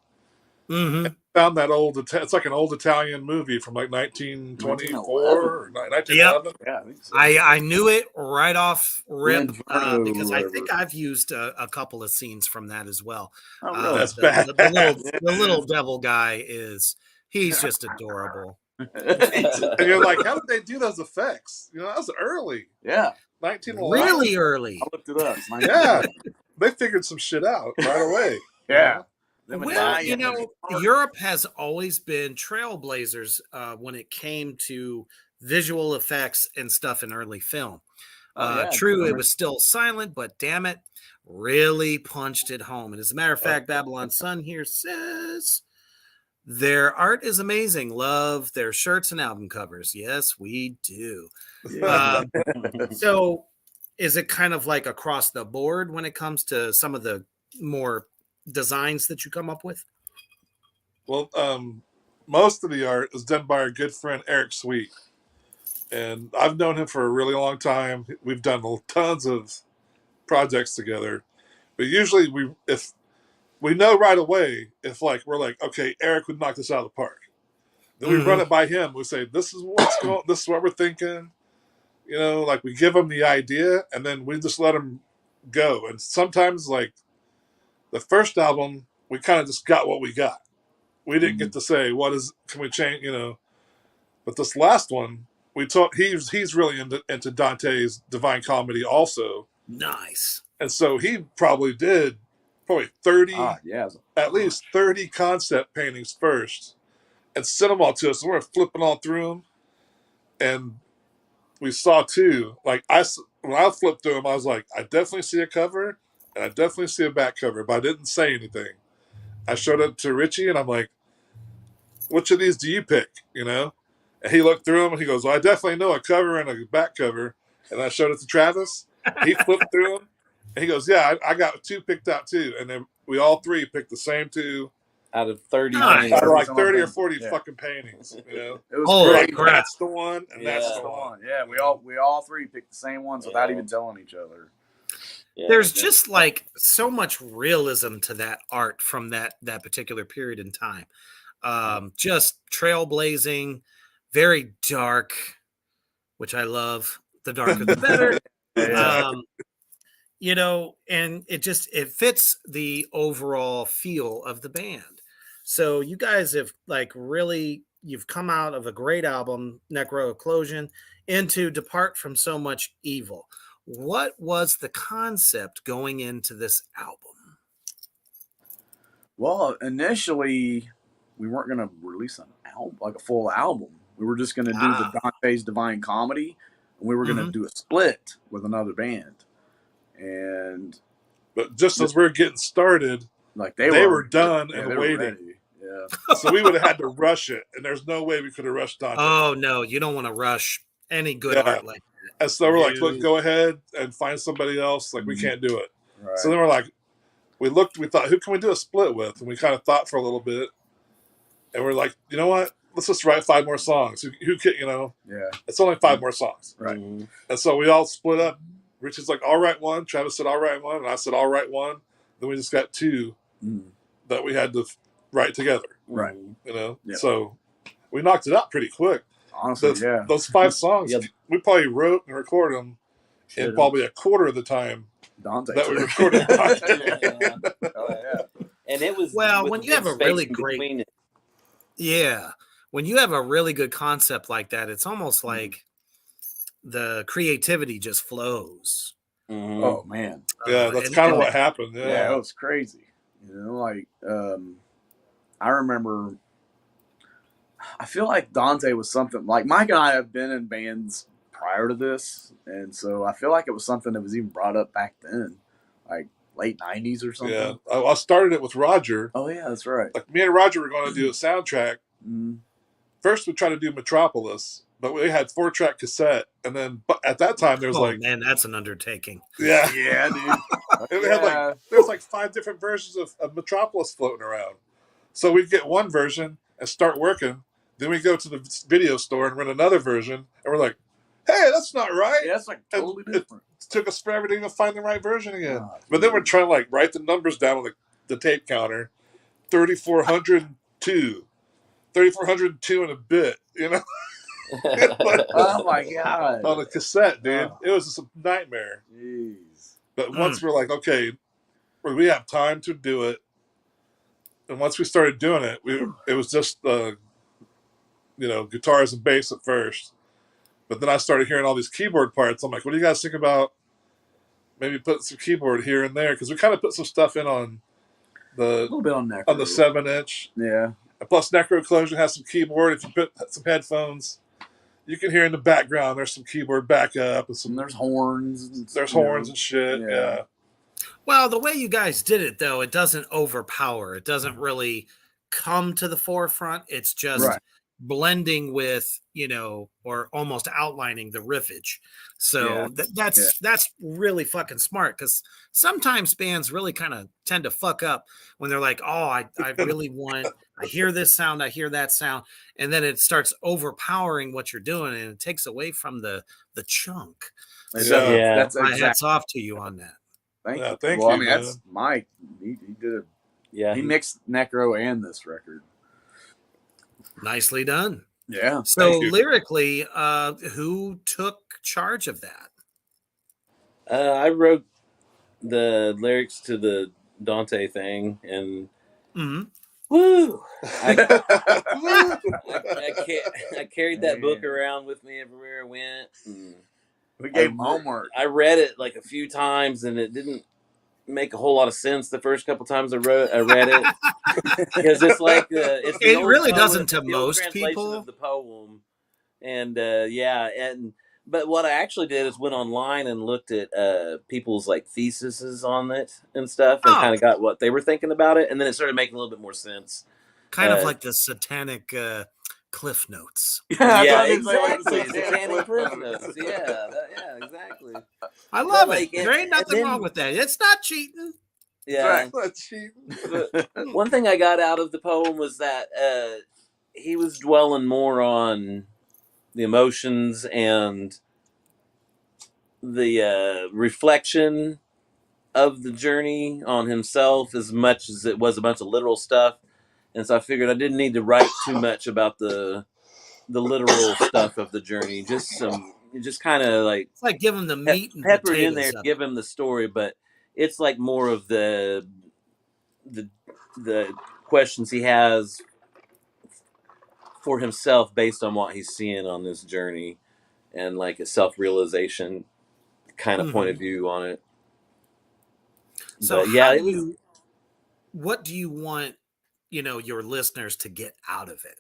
Mm-hmm. Found that old, it's like an old Italian movie from like 1924 or 1911. Yeah, I think so. I knew it right off rip Inferno because or I whatever. think I've used a couple of scenes from that as well. Oh, really? That's bad. The little devil guy he's just adorable. And you're like, how did they do those effects? You know, that was early. Yeah, 1911. Really early. I looked it up. It's Yeah. They figured some shit out right away. Yeah. Well, you know, Europe has always been trailblazers when it came to visual effects and stuff in early film. True, it was still silent, but damn it, really punched it home. And as a matter of fact, Babylon Sun here says their art is amazing. Love their shirts and album covers. Yes, we do. So is it kind of like across the board when it comes to some of the more designs that you come up with? Well, most of the art is done by our good friend Eric Sweet, and I've known him for a really long time. We've done tons of projects together, but usually if we know right away if like we're like, okay, Eric would knock this out of the park, then we run it by him. We say, this is what we're thinking. You know, like we give him the idea and then we just let him go. And sometimes like the first album, we kind of just got what we got. We didn't get to say, can we change, you know, but this last one, he's really into Dante's Divine Comedy also. Nice. And so he probably did 30, at least 30 concept paintings first and sent them all to us. And we're flipping all through them. And we saw two, like when I flipped through them, I was like, I definitely see a cover and I definitely see a back cover, but I didn't say anything. I showed it to Richie and I'm like, which of these do you pick? You know? And he looked through them and he goes, well, I definitely know a cover and a back cover. And I showed it to Travis. He flipped through them and he goes, yeah, I got two picked out too. And then we all three picked the same two. Out of 30 Nice. Out of like 30 or paintings. 40 fucking paintings, you know? It was Holy great. crap. That's the one, and that's That's the the one. one. Yeah, we all three picked the same ones without even telling each other. Yeah, There's just like so much realism to that art from that particular period in time. Just trailblazing, very dark, which I love. The darker the better. You know, and it fits the overall feel of the band. So you guys have you've come out of a great album, Necro-Eclosion, into Depart from So Much Evil. What was the concept going into this album? Well, initially, we weren't going to release an album, like a full album. We were just going to do the Dante's Divine Comedy, and we were going to do a split with another band. And But just as we were getting started, like they were done and waiting. Ready. Yeah. So we would have had to rush it, and there's no way we could have rushed Dante. Oh no, you don't want to rush any good art like that. And so we're like, look, go ahead and find somebody else. Like, we can't do it. Right. So then we're like, we thought, who can we do a split with? And we kind of thought for a little bit, and we're like, you know what? Let's just write 5 more songs. Who can, Yeah. It's only 5 more songs. Right. And so we all split up. Richard's like, I'll write one. Travis said, I'll write one. And I said, I'll write one. Then we just got 2 that we had to write together. Right. Yeah. So we knocked it out pretty quick. Honestly, those 5 songs, we probably wrote and recorded them in probably a quarter of the time Dante that we recorded Dante. And it was when you have a really great when you have a really good concept like that, it's almost like the creativity just flows. Oh man, that's kind of what happened. Yeah, it was crazy. Like I remember. I feel like Dante was something like Mike and I have been in bands prior to this, and so I feel like it was something that was even brought up back then, like late '90s or something. Yeah, I started it with Roger. Oh yeah, that's right. Like me and Roger were going to do a soundtrack. First, we tried to do Metropolis, but we had 4-track cassette, and then at that time there was man, that's an undertaking. Yeah, dude. We had there's 5 different versions of Metropolis floating around. So we'd get one version and start working. Then we go to the video store and rent another version, and we're like, "Hey, that's not right." Yeah, that's totally different. It took us forever to even find the right version again. But then we're trying to write the numbers down on the tape counter, 3,402 and a bit. Oh my god! On a cassette, dude, it was just a nightmare. Jeez. But once we're like, okay, we have time to do it, and once we started doing it, it was just guitars and bass at first. But then I started hearing all these keyboard parts. I'm like, what do you guys think about maybe putting some keyboard here and there? Because we kind of put some stuff in on a little bit on the 7-inch. Yeah. And plus, Necroclosion has some keyboard. If you put some headphones, you can hear in the background there's some keyboard backup and there's horns. There's horns and shit. Yeah. Well, the way you guys did it, though, it doesn't overpower. It doesn't really come to the forefront. It's just blending with, or almost outlining the riffage. So that's really fucking smart, because sometimes bands really kind of tend to fuck up when they're like, oh, I really want, I hear this sound, I hear that sound, and then it starts overpowering what you're doing, and it takes away from the chunk. So that's my hats off to you on that. Thank you. Thank you. I mean, that's Mike. He did it. Yeah, he mixed Necro and this record. Nicely done. Yeah. So lyrically, who took charge of that? I wrote the lyrics to the Dante thing, and woo! I carried that book around with me everywhere I went. We gave him homework. I read it a few times, and it didn't make a whole lot of sense the first couple times I read it, because it's like it's the it really poem, doesn't to most people of the poem, and but what I actually did is went online and looked at people's theses on it and stuff, and kind of got what they were thinking about it, and then it started making a little bit more sense. Kind of like the satanic Cliff Notes. Yeah, exactly. Satanic Cliff Notes. Yeah, exactly. I love it. There ain't nothing wrong with that. It's not cheating. Yeah, not cheating. One thing I got out of the poem was that he was dwelling more on the emotions and the reflection of the journey on himself, as much as it was a bunch of literal stuff. And so I figured I didn't need to write too much about the literal stuff of the journey. Just kind of it's like give him the meat and peppered in there, give him the story, but it's more of the questions he has for himself based on what he's seeing on this journey, and a self-realization kind of point of view on it. So but, it was. what do you want, your listeners to get out of it?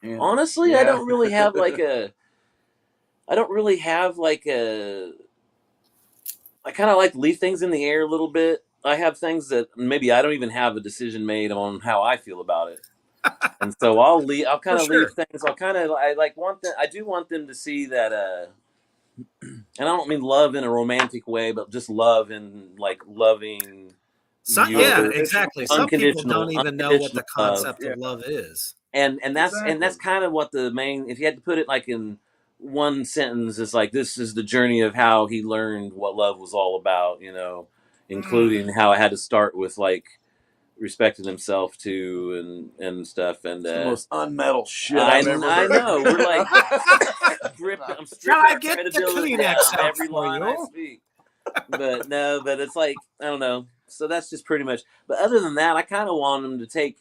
And, Honestly, yeah. I don't really have like a. I don't really have like a. I kind of like to leave things in the air a little bit. I have things that maybe I don't even have a decision made on how I feel about it, and so I'll leave. I'll kind For of leave sure. things. I like want them. I do want them to see that. And I don't mean love in a romantic way, but just love in like loving Yeah, your exactly. Some people unconditional don't even know what the unconditional love. concept of love is. And that's Exactly. kind of what the main. If you had to put it like in one sentence, it's like this is the journey of how he learned what love was all about. Including how it had to start with like respecting himself too and stuff. And It's the most unmetal shit I've ever I heard. know we're like I'm Shall stripping I our get the credibility down Kleenex out every for line I you? speak. But no, but it's like I don't know. So that's just pretty much. But other than that, I kind of want them to take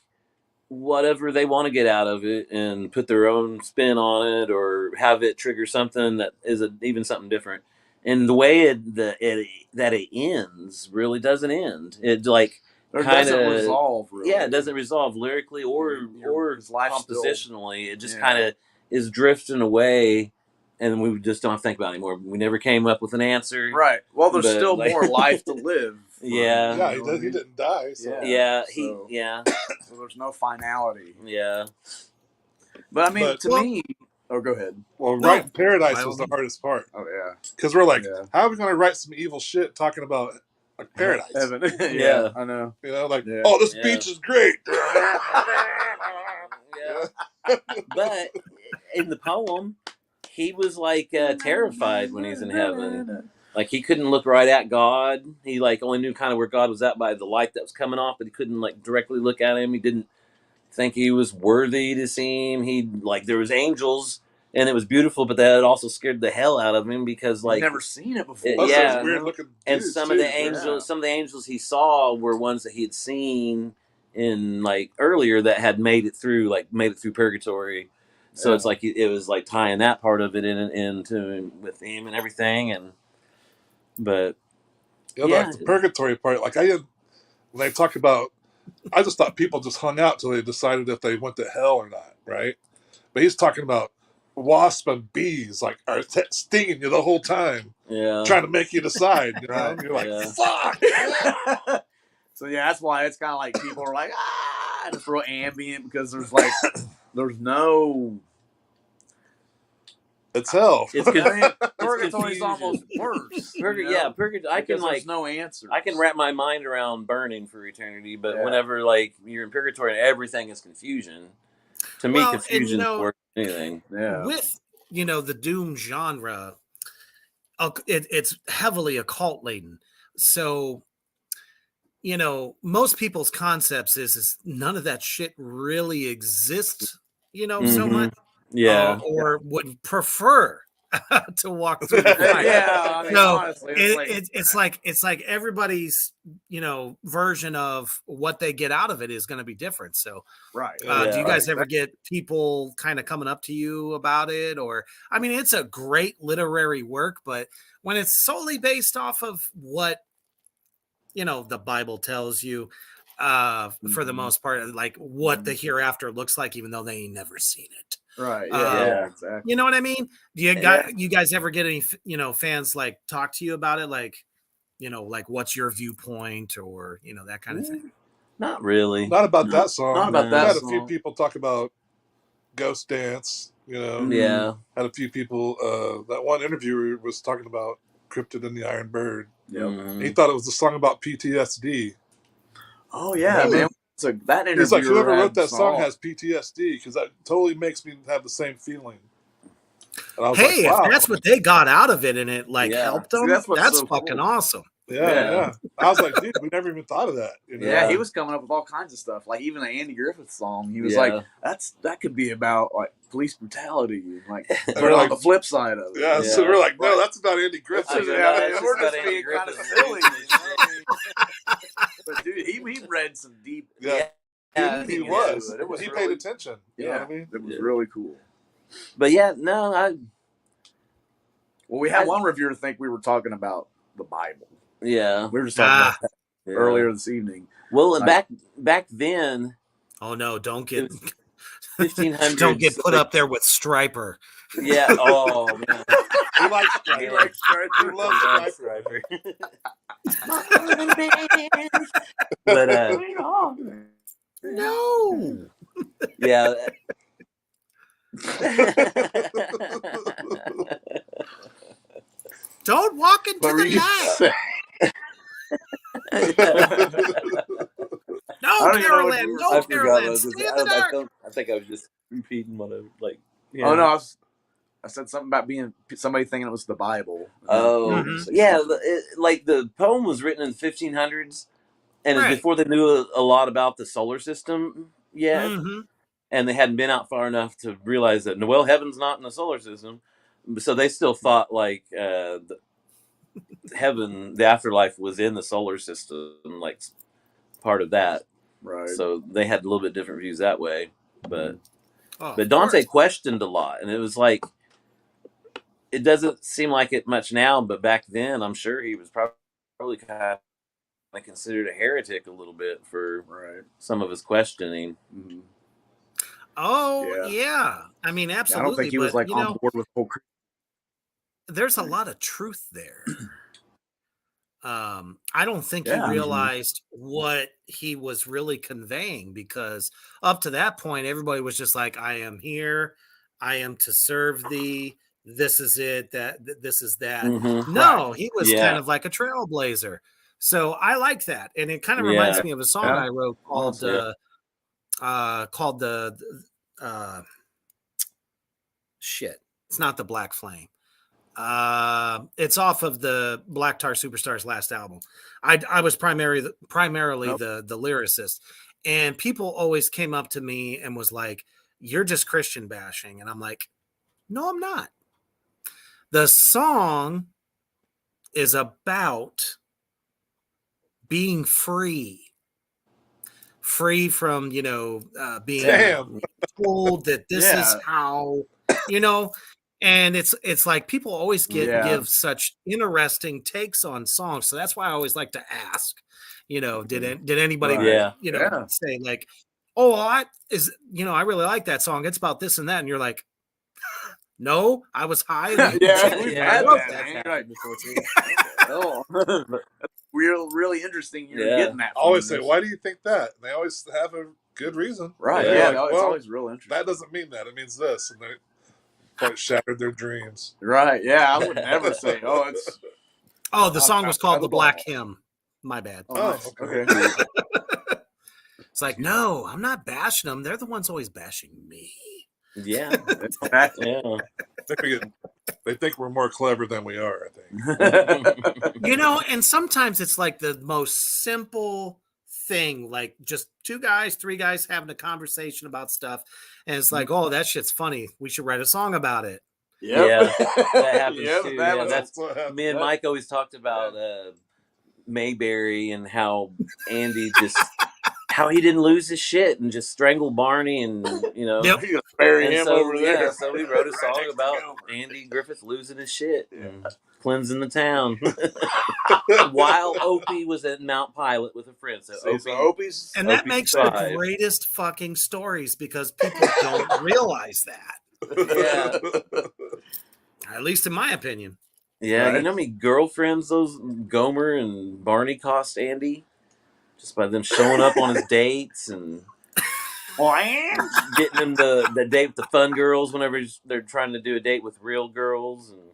whatever they want to get out of it and put their own spin on it or have it trigger something that is even something different. And the way that it ends really doesn't end. It like Or kind doesn't of resolve, really. yeah, it doesn't resolve lyrically or His life's still- compositionally. It just yeah. kind of is drifting away, and we just don't think about it anymore. We never came up with an answer. Right. Well, there's But, still like- more life to live. for Yeah. him, Yeah, you know what I he mean? didn't die. So. Yeah. Yeah, So there's no finality. yeah. But I mean, But- to me, oh, go ahead. Well, No, writing Paradise by all was the means. hardest part Oh yeah, because we're like, Yeah. how are we going to write some evil shit talking about like Paradise? Evan. Yeah. yeah, I know. Like, Yeah. oh, this Yeah. beach is great. Yeah. But in the poem, he was like terrified when he's in heaven. Like he couldn't look right at God. He like only knew kind of where God was at by the light that was coming off, but he couldn't like directly look at him. He didn't think he was worthy to see him. He like there was angels and it was beautiful, but that also scared the hell out of him because like I've never seen it before. Plus, Yeah. those weird looking and dudes, some too. of the angels some of the angels he saw were ones that he had seen in like earlier that had made it through purgatory. So Yeah. it's like it was like tying that part of it into with him and everything. And but Like the purgatory part, like when they talk about, I just thought people just hung out till they decided if they went to hell or not, right? But he's talking about wasps and bees, like are stinging you the whole time, yeah, trying to make you decide. You know, Right. you're like, Yeah. fuck. So yeah, that's why it's kind of like people are like, and it's real ambient because there's like, there's no. It's hell. it's I good. mean, purgatory's confusion. almost worse. Yeah, purgatory. I can Because like there's no answer. I can wrap my mind around burning for eternity, but Yeah. whenever like you're in purgatory and everything is confusion, to me Well, and, confusion is worse than anything. Yeah. With the doom genre, it's heavily occult laden. So most people's concepts is none of that shit really exists. So Mhm. much. Yeah. Or would prefer to walk through the fire. Yeah, I mean, So honestly, it's like everybody's version of what they get out of it is going to be different. So right. do you guys Right. ever get people kind of coming up to you about it? Or I mean, it's a great literary work, but when it's solely based off of what the Bible tells you, for the most part, like what the hereafter looks like, even though they ain't never seen it. Right. Yeah. Exactly. You know what I mean? Do you guys ever get any fans like talk to you about it, like like what's your viewpoint or that kind of thing? Not really. Not about that song. Not about I that had a song. few people talk about Ghost Dance. Yeah. Had a few people. That one interviewer was talking about Cryptid and the Iron Bird. Yep. Mhm. He thought it was a song about PTSD. Oh yeah, Really? man. So that interview. He's like, whoever wrote that song has PTSD because that totally makes me have the same feeling. And I was Hey, like, wow. if that's what they got out of it and it like Yeah. helped See, them, that's that's, what's so fucking cool. awesome. Yeah. I was like, dude, we never even thought of that. Yeah, he was coming up with all kinds of stuff. Like even the Andy Griffith song, he was Yeah. like, that could be about like police brutality, and like And but we're on like, the flip side of it. yeah, so Yeah. we're like, no, Right. that's about Andy Griffith. I know, Yeah, it's we're just just got being Andy kind of Griffith's silly. voice. But dude, he read some deep. Yeah. Yeah. He Yeah, was. it was He really- paid attention. You know what I mean? it was Yeah. really cool. But yeah, no, Well, we had one reviewer think we were talking about the Bible. yeah. We were just talking about earlier this evening. Well, and back then, Oh no, don't get 1500s. don't get put up there with Striper. Yeah. Oh man. He likes Striper. He likes Striper. He loves Striper. But No. yeah. Don't walk into What were the you night. saying? No, I don't even know what Carolyn. you were No, I forgot. Carolyn. Stay in the dark. I think I was just repeating what I like. Yeah. Oh no, I said something about being somebody thinking it was the Bible. Oh, Mhm. yeah. Like the poem was written in the 1500s, and it's Right. before they knew a lot about the solar system yet, Mhm. and they hadn't been out far enough to realize that well, heaven's not in the solar system, so they still thought like heaven, the afterlife, was in the solar system, like part of that. Right. So they had a little bit different views that way, but Oh, but of Dante course. questioned a lot, and it was like, it doesn't seem like it much now, but back then, I'm sure he was probably kind of considered a heretic a little bit for Right. some of his questioning. Mm-hmm. Oh yeah. I mean, absolutely. I don't think he was but, like on board with whole. There's a lot of truth there. I don't think Yeah. he realized what he was really conveying, because up to that point, everybody was just like, I am here. I am to serve thee. This is it. This is that. Mm-hmm. No, he was Yeah. kind of like a trailblazer. So I like that. And it kind of Yeah. reminds me of a song Yeah. I wrote called, Honestly. shit. It's not the Black Flame. It's off of the Black Tar Superstar's last album. I was primarily Nope. the lyricist, and people always came up to me and was like, "You're just Christian bashing," and I'm like, "No, I'm not." The song is about being free from being Damn. told that this is Yeah. how and it's like people always give such interesting takes on songs, so that's why I always like to ask, did anybody Right. Yeah. say like, oh, I really like that song, it's about this and that, and you're like, no, I was high. Yeah, we've Yeah, had that's that. Man. You're happened like, before too. oh, really interesting. You're Yeah. getting that. I always from say, this. why do you think that? And they always have a good reason. Right. Yeah. Yeah. Like, No, it's well, always real interesting. that doesn't mean that. It means this. And they quite shattered their dreams. Right. Yeah. I would never say, oh, it's. Oh, the song was called I'll The go Black on. Hymn. My bad. Oh, Oh, nice. okay. Okay. It's like, no, I'm not bashing them. They're the ones always bashing me. Yeah. Exactly. Yeah. They think we're more clever than we are, I think. And sometimes it's like the most simple thing, like just 2 guys, 3 guys having a conversation about stuff. And it's like, oh, that shit's funny. We should write a song about it. Yep. Yeah, that happens Yep, too. that Yeah, was- that's what happened. me and Mike always talked about Mayberry and how Andy just how he didn't lose his shit and just strangled Barney and Yep. You just bury And him so, over there. so we wrote a song Right about next to Andy Griffith losing his shit Yeah. and cleansing the town. While Opie was at Mount Pilot with a friend. So See, so Opie, Opie's. And that Opie makes the survived. greatest fucking stories, because people don't realize that, at least in my opinion. Yeah, Right. you know how many girlfriends those Gomer and Barney cost Andy? Just by them showing up on his dates and getting him the date with the fun girls whenever they're trying to do a date with real girls. And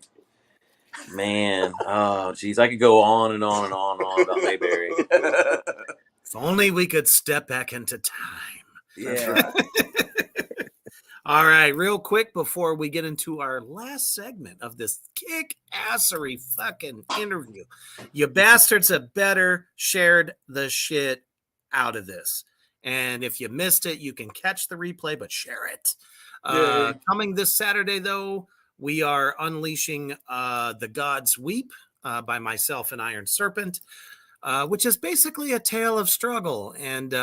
man, oh geez, I could go on and on and on and on about Mayberry. If only we could step back into time. That's Yeah. right. All right, real quick before we get into our last segment of this kick-assery fucking interview. You bastards have better shared the shit out of this. And if you missed it, you can catch the replay, but share it. Coming this Saturday, though, we are unleashing The God's Weep by myself and Iron Serpent, which is basically a tale of struggle and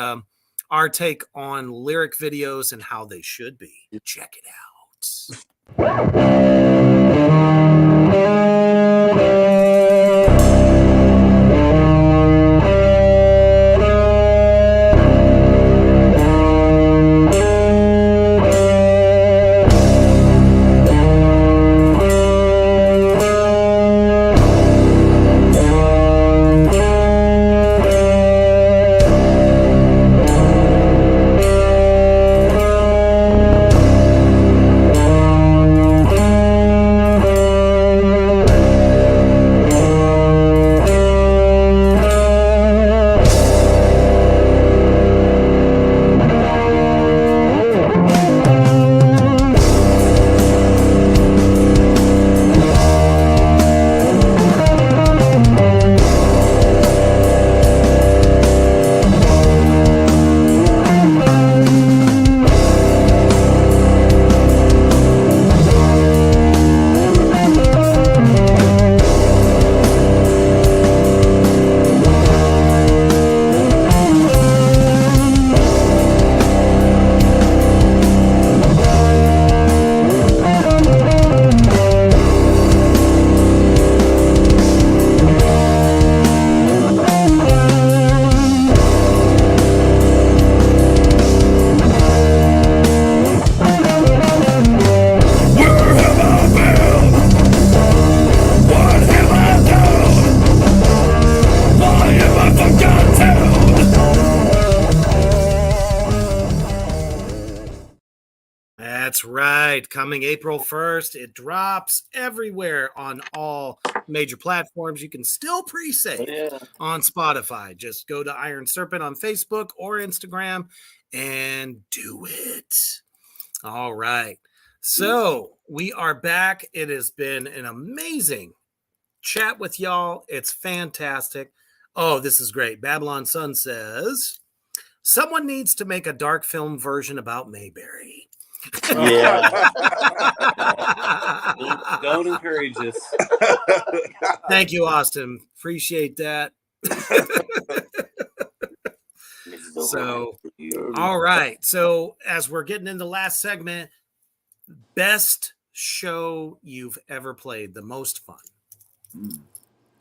our take on lyric videos and how they should be. Check it out. right, coming April 1st, it drops everywhere on all major platforms. You can still pre-save Yeah. on Spotify. Just go to Iron Serpent on Facebook or Instagram and do it. All right. So we are back. It has been an amazing chat with y'all. It's fantastic. Oh, this is great. Babylon Sun says, someone needs to make a dark film version about Mayberry. Yeah. Don't encourage us. Thank you, Austin. Appreciate that. So, all right. So, as we're getting into the last segment, best show you've ever played, the most fun.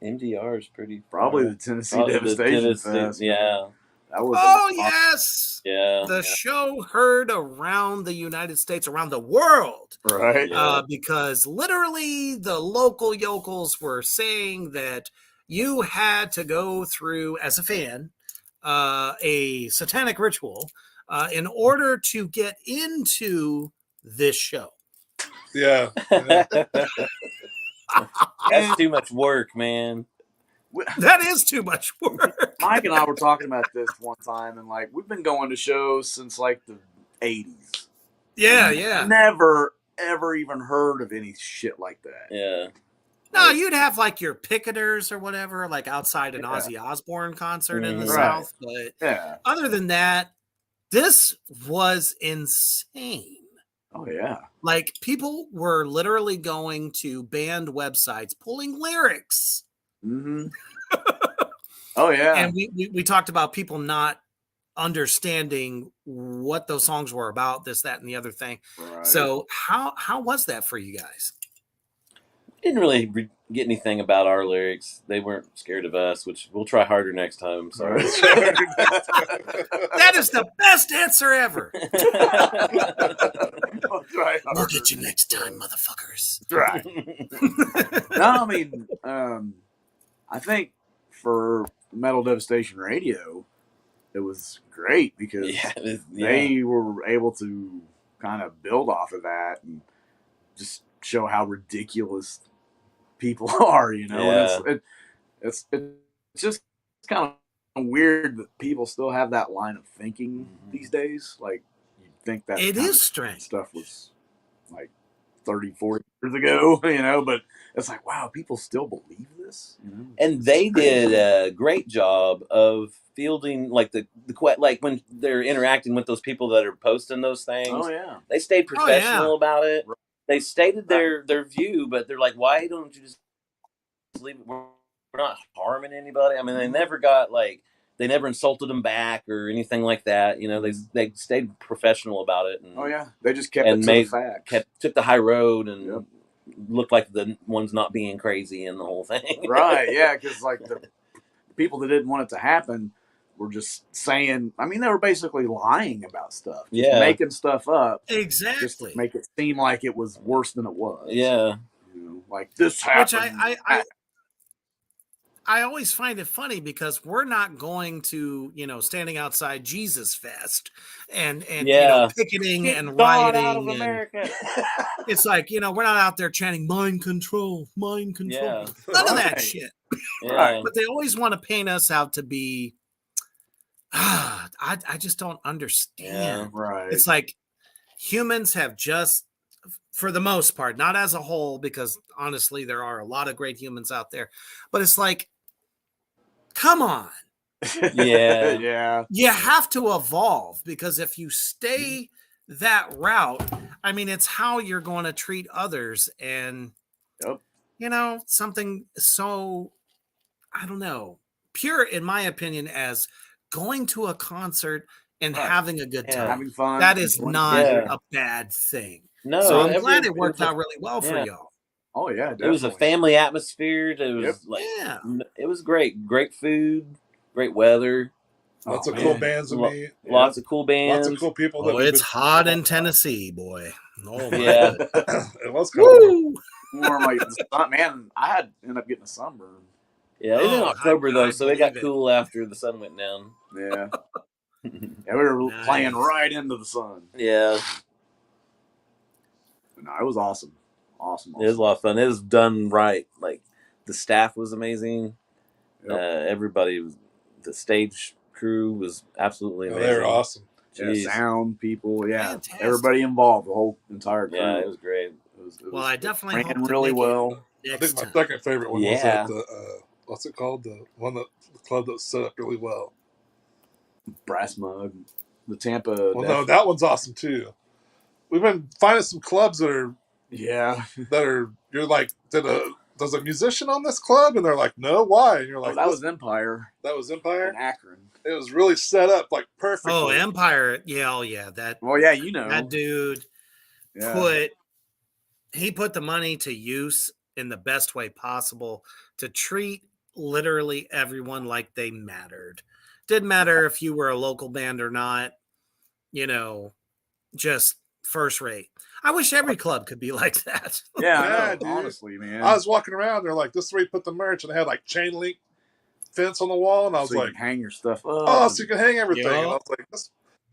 MDR is pretty. Probably the Tennessee Oh, the Devastation Tennessee- Fest. yeah. That was Oh, yes. Yeah. The show heard around the United States, around the world. right. Yeah. Because literally the local yokels were saying that you had to go through, as a fan, a satanic ritual in order to get into this show. Yeah. That's too much work, man. That is too much work. Mike and I were talking about this one time, and like we've been going to shows since like the 80s. Yeah. Never ever even heard of any shit like that. Yeah. No, you'd have like your picketers or whatever, like outside an Ozzy Osbourne concert in the Mhm. South. But Yeah. other than that, this was insane. Oh yeah. Like people were literally going to band websites, pulling lyrics. Mm-hmm. Oh yeah. And we talked about people not understanding what those songs were about, this, that, and the other thing. Right. So how was that for you guys? Didn't really get anything about our lyrics. They weren't scared of us, which we'll try harder next time. Sorry. That is the best answer ever. Right. We'll get you next time, motherfuckers. Right. No, I mean, I think for Metal Devastation Radio, it was great because they were able to kind of build off of that and just show how ridiculous people are, you know. Yeah. And it's just kind of weird that people still have that line of thinking these days. Like, you'd think that It kind is of strange. stuff was like 30, 40 years ago, you know, but it's like, wow, people still believe this, you know? And they did a great job of fielding like the like when they're interacting with those people that are posting those things. Oh yeah. They stayed professional about it. They stated their view, but they're like, why don't you just leave it? We're not harming anybody. I mean, they never got like, they never insulted them back or anything like that. You know, they stayed professional about it. And, Oh yeah. They just kept it to the facts. took the high road and looked like the ones not being crazy in the whole thing. Right, yeah, because like the people that didn't want it to happen were just saying, I mean, they were basically lying about stuff. Just making stuff up. Exactly. Just to make it seem like it was worse than it was. Yeah. You know, like this happened. Which I always find it funny because we're not going to, you know, standing outside Jesus Fest and you know, picketing and rioting. Out of America. It's like, you know, we're not out there chanting mind control. None of that shit. Yeah. But they always want to paint us out to be, I just don't understand. Yeah, right. It's like humans have just, for the most part, not as a whole, because honestly, there are a lot of great humans out there, but it's like, come on. Yeah. Yeah. You have to evolve, because if you stay that route, I mean, it's how you're going to treat others. And, you know, something so, I don't know, pure, in my opinion, as going to a concert and having a good time. Having fun. That is not a bad thing. No. So I'm glad it worked out really well for y'all. Oh yeah, definitely. It was a family atmosphere. It was like, it was great. Great food, great weather. Lots of cool bands to meet. Lots of cool bands. Lots of cool people. Oh, it's hot in Tennessee, boy. Oh, my yeah. It was cold. Warm like the sun. Man, I had ended up getting a sunburn. Yeah, it was in October though, so it got cool after the sun went down. Yeah. Yeah, we were playing right into the sun. Yeah. No, it was awesome. Awesome. It was a lot of fun. It was done right. Like the staff was amazing. Yep. Everybody was. The stage crew was absolutely amazing. They were awesome. Yeah, Jeez. sound people, yeah, Fantastic. everybody involved, the whole entire crew. Yeah, it was great. Well, I definitely ran hope to really make well. it I next think my time. second favorite one was Yeah. at the what's it called? The club that was set up really well. Brass Mug, the Tampa. Well, no, that one's awesome too. We've been finding some clubs that are you're like, does a musician own this club? And they're like, no, why? And you're like, that was Empire. That was Empire in Akron. It was really set up like perfectly. Oh, Empire. Yeah, oh yeah. That. Well, yeah, you know, that dude put the money to use in the best way possible to treat literally everyone like they mattered. Didn't matter if you were a local band or not, you know, just first rate. I wish every club could be like that. Yeah, dude. honestly, man. I was walking around, they're like, this is where you put the merch, and they had like chain link fence on the wall, and I was so you like, can hang your stuff up. oh, so you can hang everything. Yep. And I was like,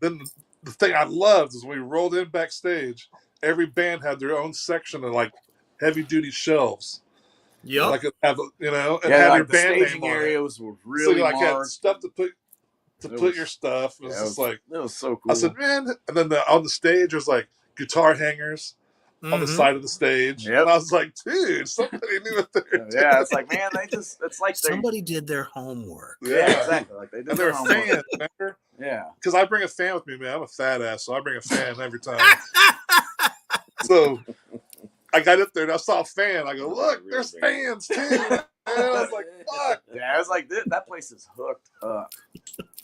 then the thing I loved is when we rolled in backstage, every band had their own section of like heavy duty shelves. Yep. Like it have, you know, and yeah, had like your the band staging name on it. areas were So really you like had marked. stuff to put was- your stuff. It was just like, it was so cool. I said, man, and then on the stage there's like guitar hangers on the side of the stage. Yep. And I was like, dude, somebody knew what they were doing. Yeah, it's like, man, it's like somebody did their homework. Yeah, exactly. Like they did And they're their homework. fans, remember? Yeah. Because I bring a fan with me, man. I'm a fat ass, so I bring a fan every time. So I got up there and I saw a fan. I go, look, there's fans too. And I was like, fuck. Yeah, I was like, that place is hooked up.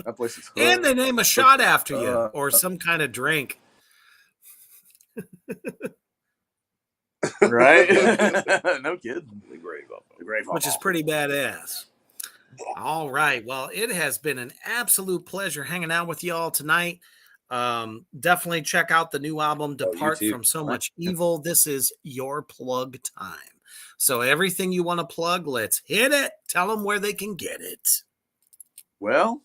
That place is hooked. And they name a shot after you or some kind of drink. Right? No kidding. The Gravehuffer. The Gravehuffer. Which is pretty badass. All right. Well, it has been an absolute pleasure hanging out with y'all tonight. Definitely check out the new album, Depart from So Much Evil. This is your plug time. So everything you want to plug, let's hit it. Tell them where they can get it. Well,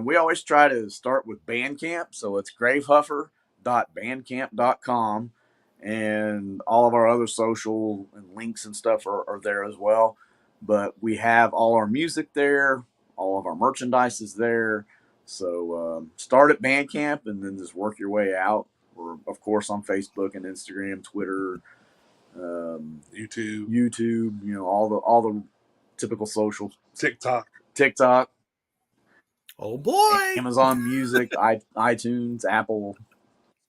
we always try to start with Bandcamp. So it's gravehuffer.bandcamp.com. And all of our other social and links and stuff are there as well. But we have all our music there. All of our merchandise is there. So start at Bandcamp and then just work your way out. We're, of course, on Facebook and Instagram, Twitter, YouTube, you know, all the typical socials. TikTok. Oh, boy. Amazon Music, iTunes, Apple,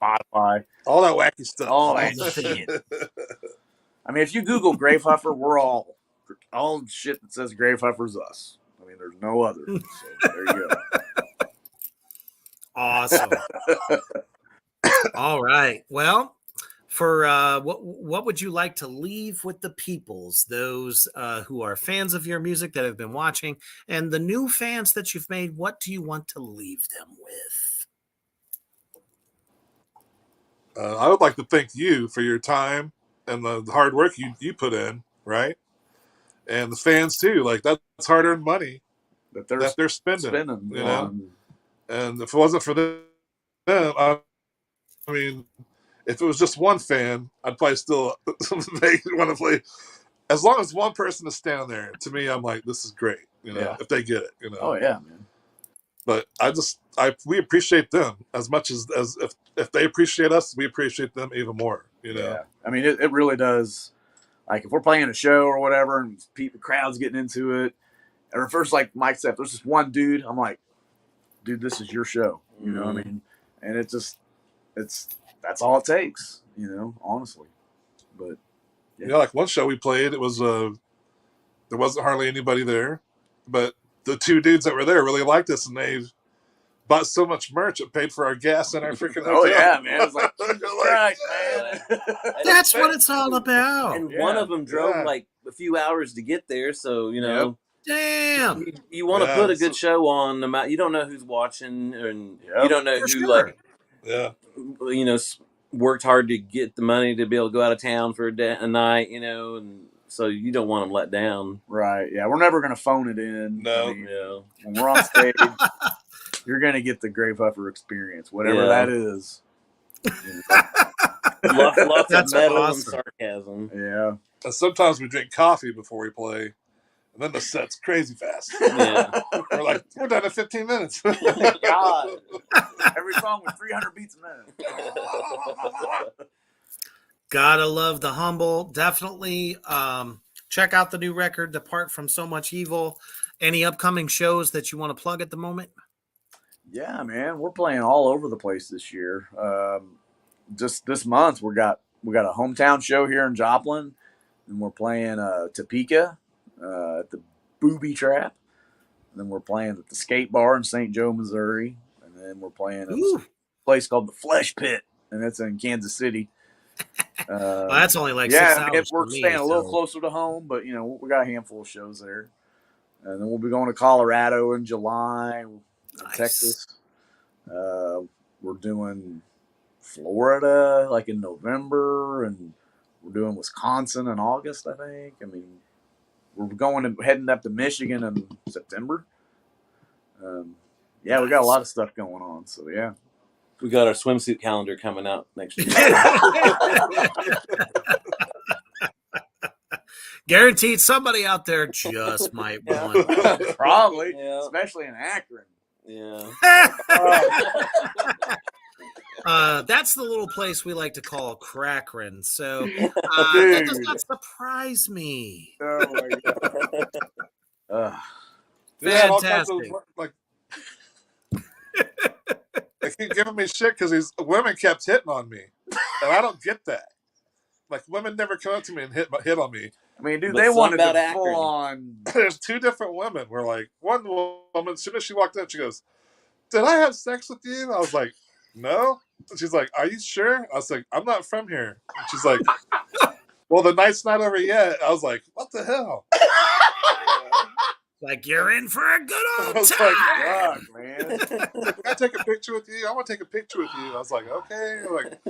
Spotify. All that wacky stuff. All that shit. I mean, if you Google Gravehuffer, we're all shit that says Gravehuffer's us. I mean, there's no other. So there you go. Awesome. All right. Well, for what would you like to leave with the peoples, those who are fans of your music that have been watching, and the new fans that you've made? What do you want to leave them with? I would like to thank you for your time and the hard work you put in, right? And the fans too. Like that's hard-earned money that they're spending. You know, and if it wasn't for them, I mean, if it was just one fan, I'd probably still want to play. As long as one person is standing there, to me, I'm like, this is great. You know, if they get it. You know. Oh yeah, man. But we appreciate them as much as if they appreciate us, we appreciate them even more. You know. Yeah. I mean, it really does. Like if we're playing a show or whatever, and crowd's getting into it, or first, like Mike said, if there's just one dude, I'm like, dude, this is your show. You know what I mean? And that's all it takes. You know, honestly. But yeah, like one show we played, it was there wasn't hardly anybody there, but the two dudes that were there really liked us, and they bought so much merch it paid for our gas and our freaking hotel. Oh yeah, man! It's like, Jesus Christ, man. That's what it's all about. And one of them drove like a few hours to get there, so you know. Damn. You want to put a good show on. You don't know who's watching, and you don't know who like. Yeah. You know, worked hard to get the money to be able to go out of town for a night. You know, and so you don't want them let down. Right. Yeah, we're never going to phone it in. No. I mean, when we're on stage, you're going to get the Gravehuffer experience, whatever that is. You know. Lots That's of metal awesome. and sarcasm. Yeah. And sometimes we drink coffee before we play, and then the set's crazy fast. Yeah. We're like, we're done in 15 minutes. God. Every song with 300 beats a minute. Gotta love the humble. Definitely check out the new record, Depart from So Much Evil. Any upcoming shows that you want to plug at the moment? Yeah, man, we're playing all over the place this year. Just this month, we got a hometown show here in Joplin, and we're playing Topeka at the Booby Trap. And then we're playing at the Skate Bar in St. Joe, Missouri, and then we're playing at a place called the Flesh Pit, and that's in Kansas City. Well, that's only like yeah, 6 I mean, hours. we're for me, staying a little so- closer to home, but you know we got a handful of shows there, and then we'll be going to Colorado in July, Nice. Texas. We're doing Florida like in November, and we're doing Wisconsin in August. I think. I mean, we're heading up to Michigan in September. Yeah, we got a lot of stuff going on. So yeah. We got our swimsuit calendar coming out next year. Guaranteed somebody out there just might want. Probably, Yeah. especially in Akron. Yeah. That's the little place we like to call Crackrin. So that does Dude. not surprise me. Oh my god. They had all kinds of, Fantastic. like, they keep giving me shit because these women kept hitting on me, and I don't get that. Like, women never come up to me and hit on me. I mean, dude, But they wanted something to about full Akron. on. There's two different women. We're like, one woman, as soon as she walked in, she goes, "Did I have sex with you?" And I was like, "No." And she's like, "Are you sure?" I was like, "I'm not from here." And she's like, "Well, the night's not over yet." I was like, "What the hell?" Like you're in for a good I old was time. like, Fuck, man. "Can I take a picture with you? I want to take a picture with you." I was like, "Okay." Like,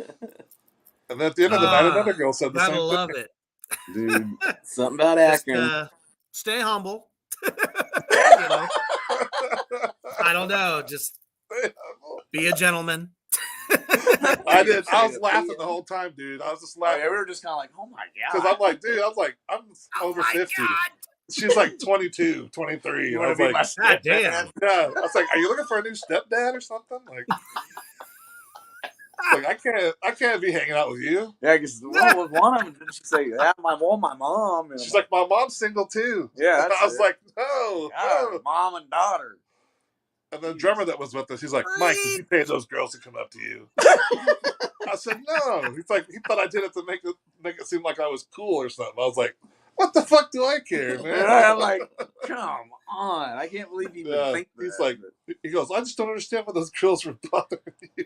and then at the end of the night, another girl said the Gotta same love thing. it. Dude. Something about Just, Akron. stay humble. You know, I don't know. Just be a gentleman. I did. I was laughing the whole time, dude. I was just Oh, yeah, we laughing were just kind of like, oh my because god. I'm like, dude, I'm over 50. God. She's like 22, 23. You I want was to be like, my God damn. stepdad? yeah. I was like, are you looking for a new stepdad or something? Like I can't be hanging out with you. Yeah, because one of them, didn't she say, yeah, my mom. And She's like, my mom's single too. yeah, that's I was it. like, no, God, no. mom and daughter. And the drummer that was with us, he's like, Mike, did you pay those girls to come up to you? I said, no. He's like, he thought I did it to make it seem like I was cool or something. I was like, what the fuck do I care, And man? I'm like, come on. I can't believe you even think that. He's like, he goes, I just don't understand why those girls were bothering you.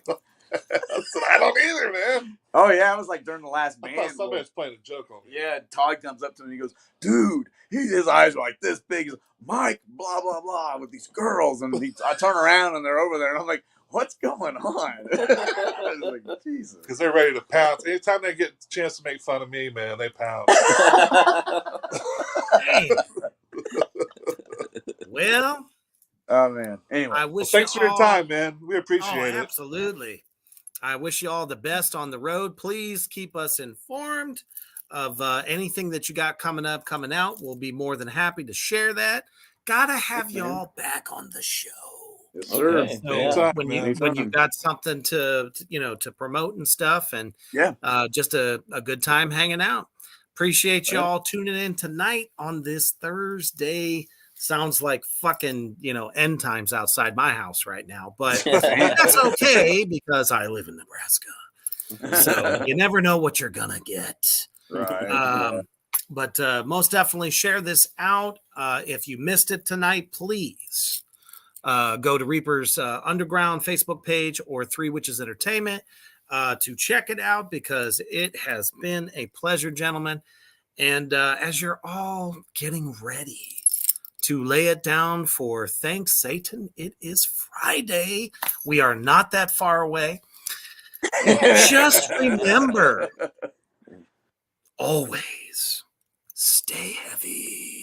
I said, I don't either, man. oh, yeah, it was like during the last I band. thought somebody was playing a joke on me. Yeah, Todd comes up to me and he goes, dude, his eyes are like this big. He's like, Mike, blah, blah, blah, with these girls. And I turn around and they're over there and I'm like, what's going on? I was like, Jesus. Because they're ready to pounce. Anytime they get a chance to make fun of me, man, they pounce. Hey. Well, Oh, man. Anyway. I Well, wish thanks you for your all- time, man. We appreciate it. Absolutely. I wish you all the best on the road. Please keep us informed of anything that you got coming out. We'll be more than happy to share that. Gotta have Yes, man. y'all back on the show. Yes, sir. Okay. So Yeah. when Anytime. you got something to promote and stuff, and Yeah. just a good time hanging out. Appreciate y'all tuning in tonight on this Thursday. Sounds like fucking end times outside my house right now, but that's okay because I live in Nebraska, so you never know what you're gonna get. Right. But most definitely share this out. If you missed it tonight, please go to Reaper's Underground Facebook page or Three Witches Entertainment to check it out, because it has been a pleasure, gentlemen. And as you're all getting ready to lay it down for Thanks Satan, it is Friday. We are not that far away. Just remember, always stay heavy.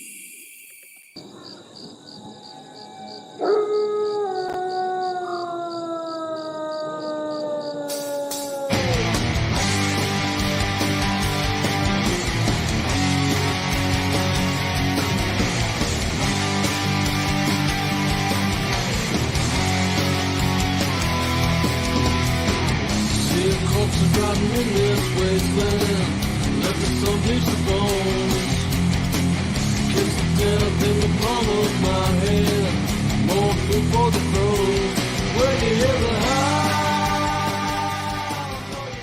rotting in this wasteland, left with some piece of bones. Kiss of death in the palm of my hand, more food for the crows. Where you hear the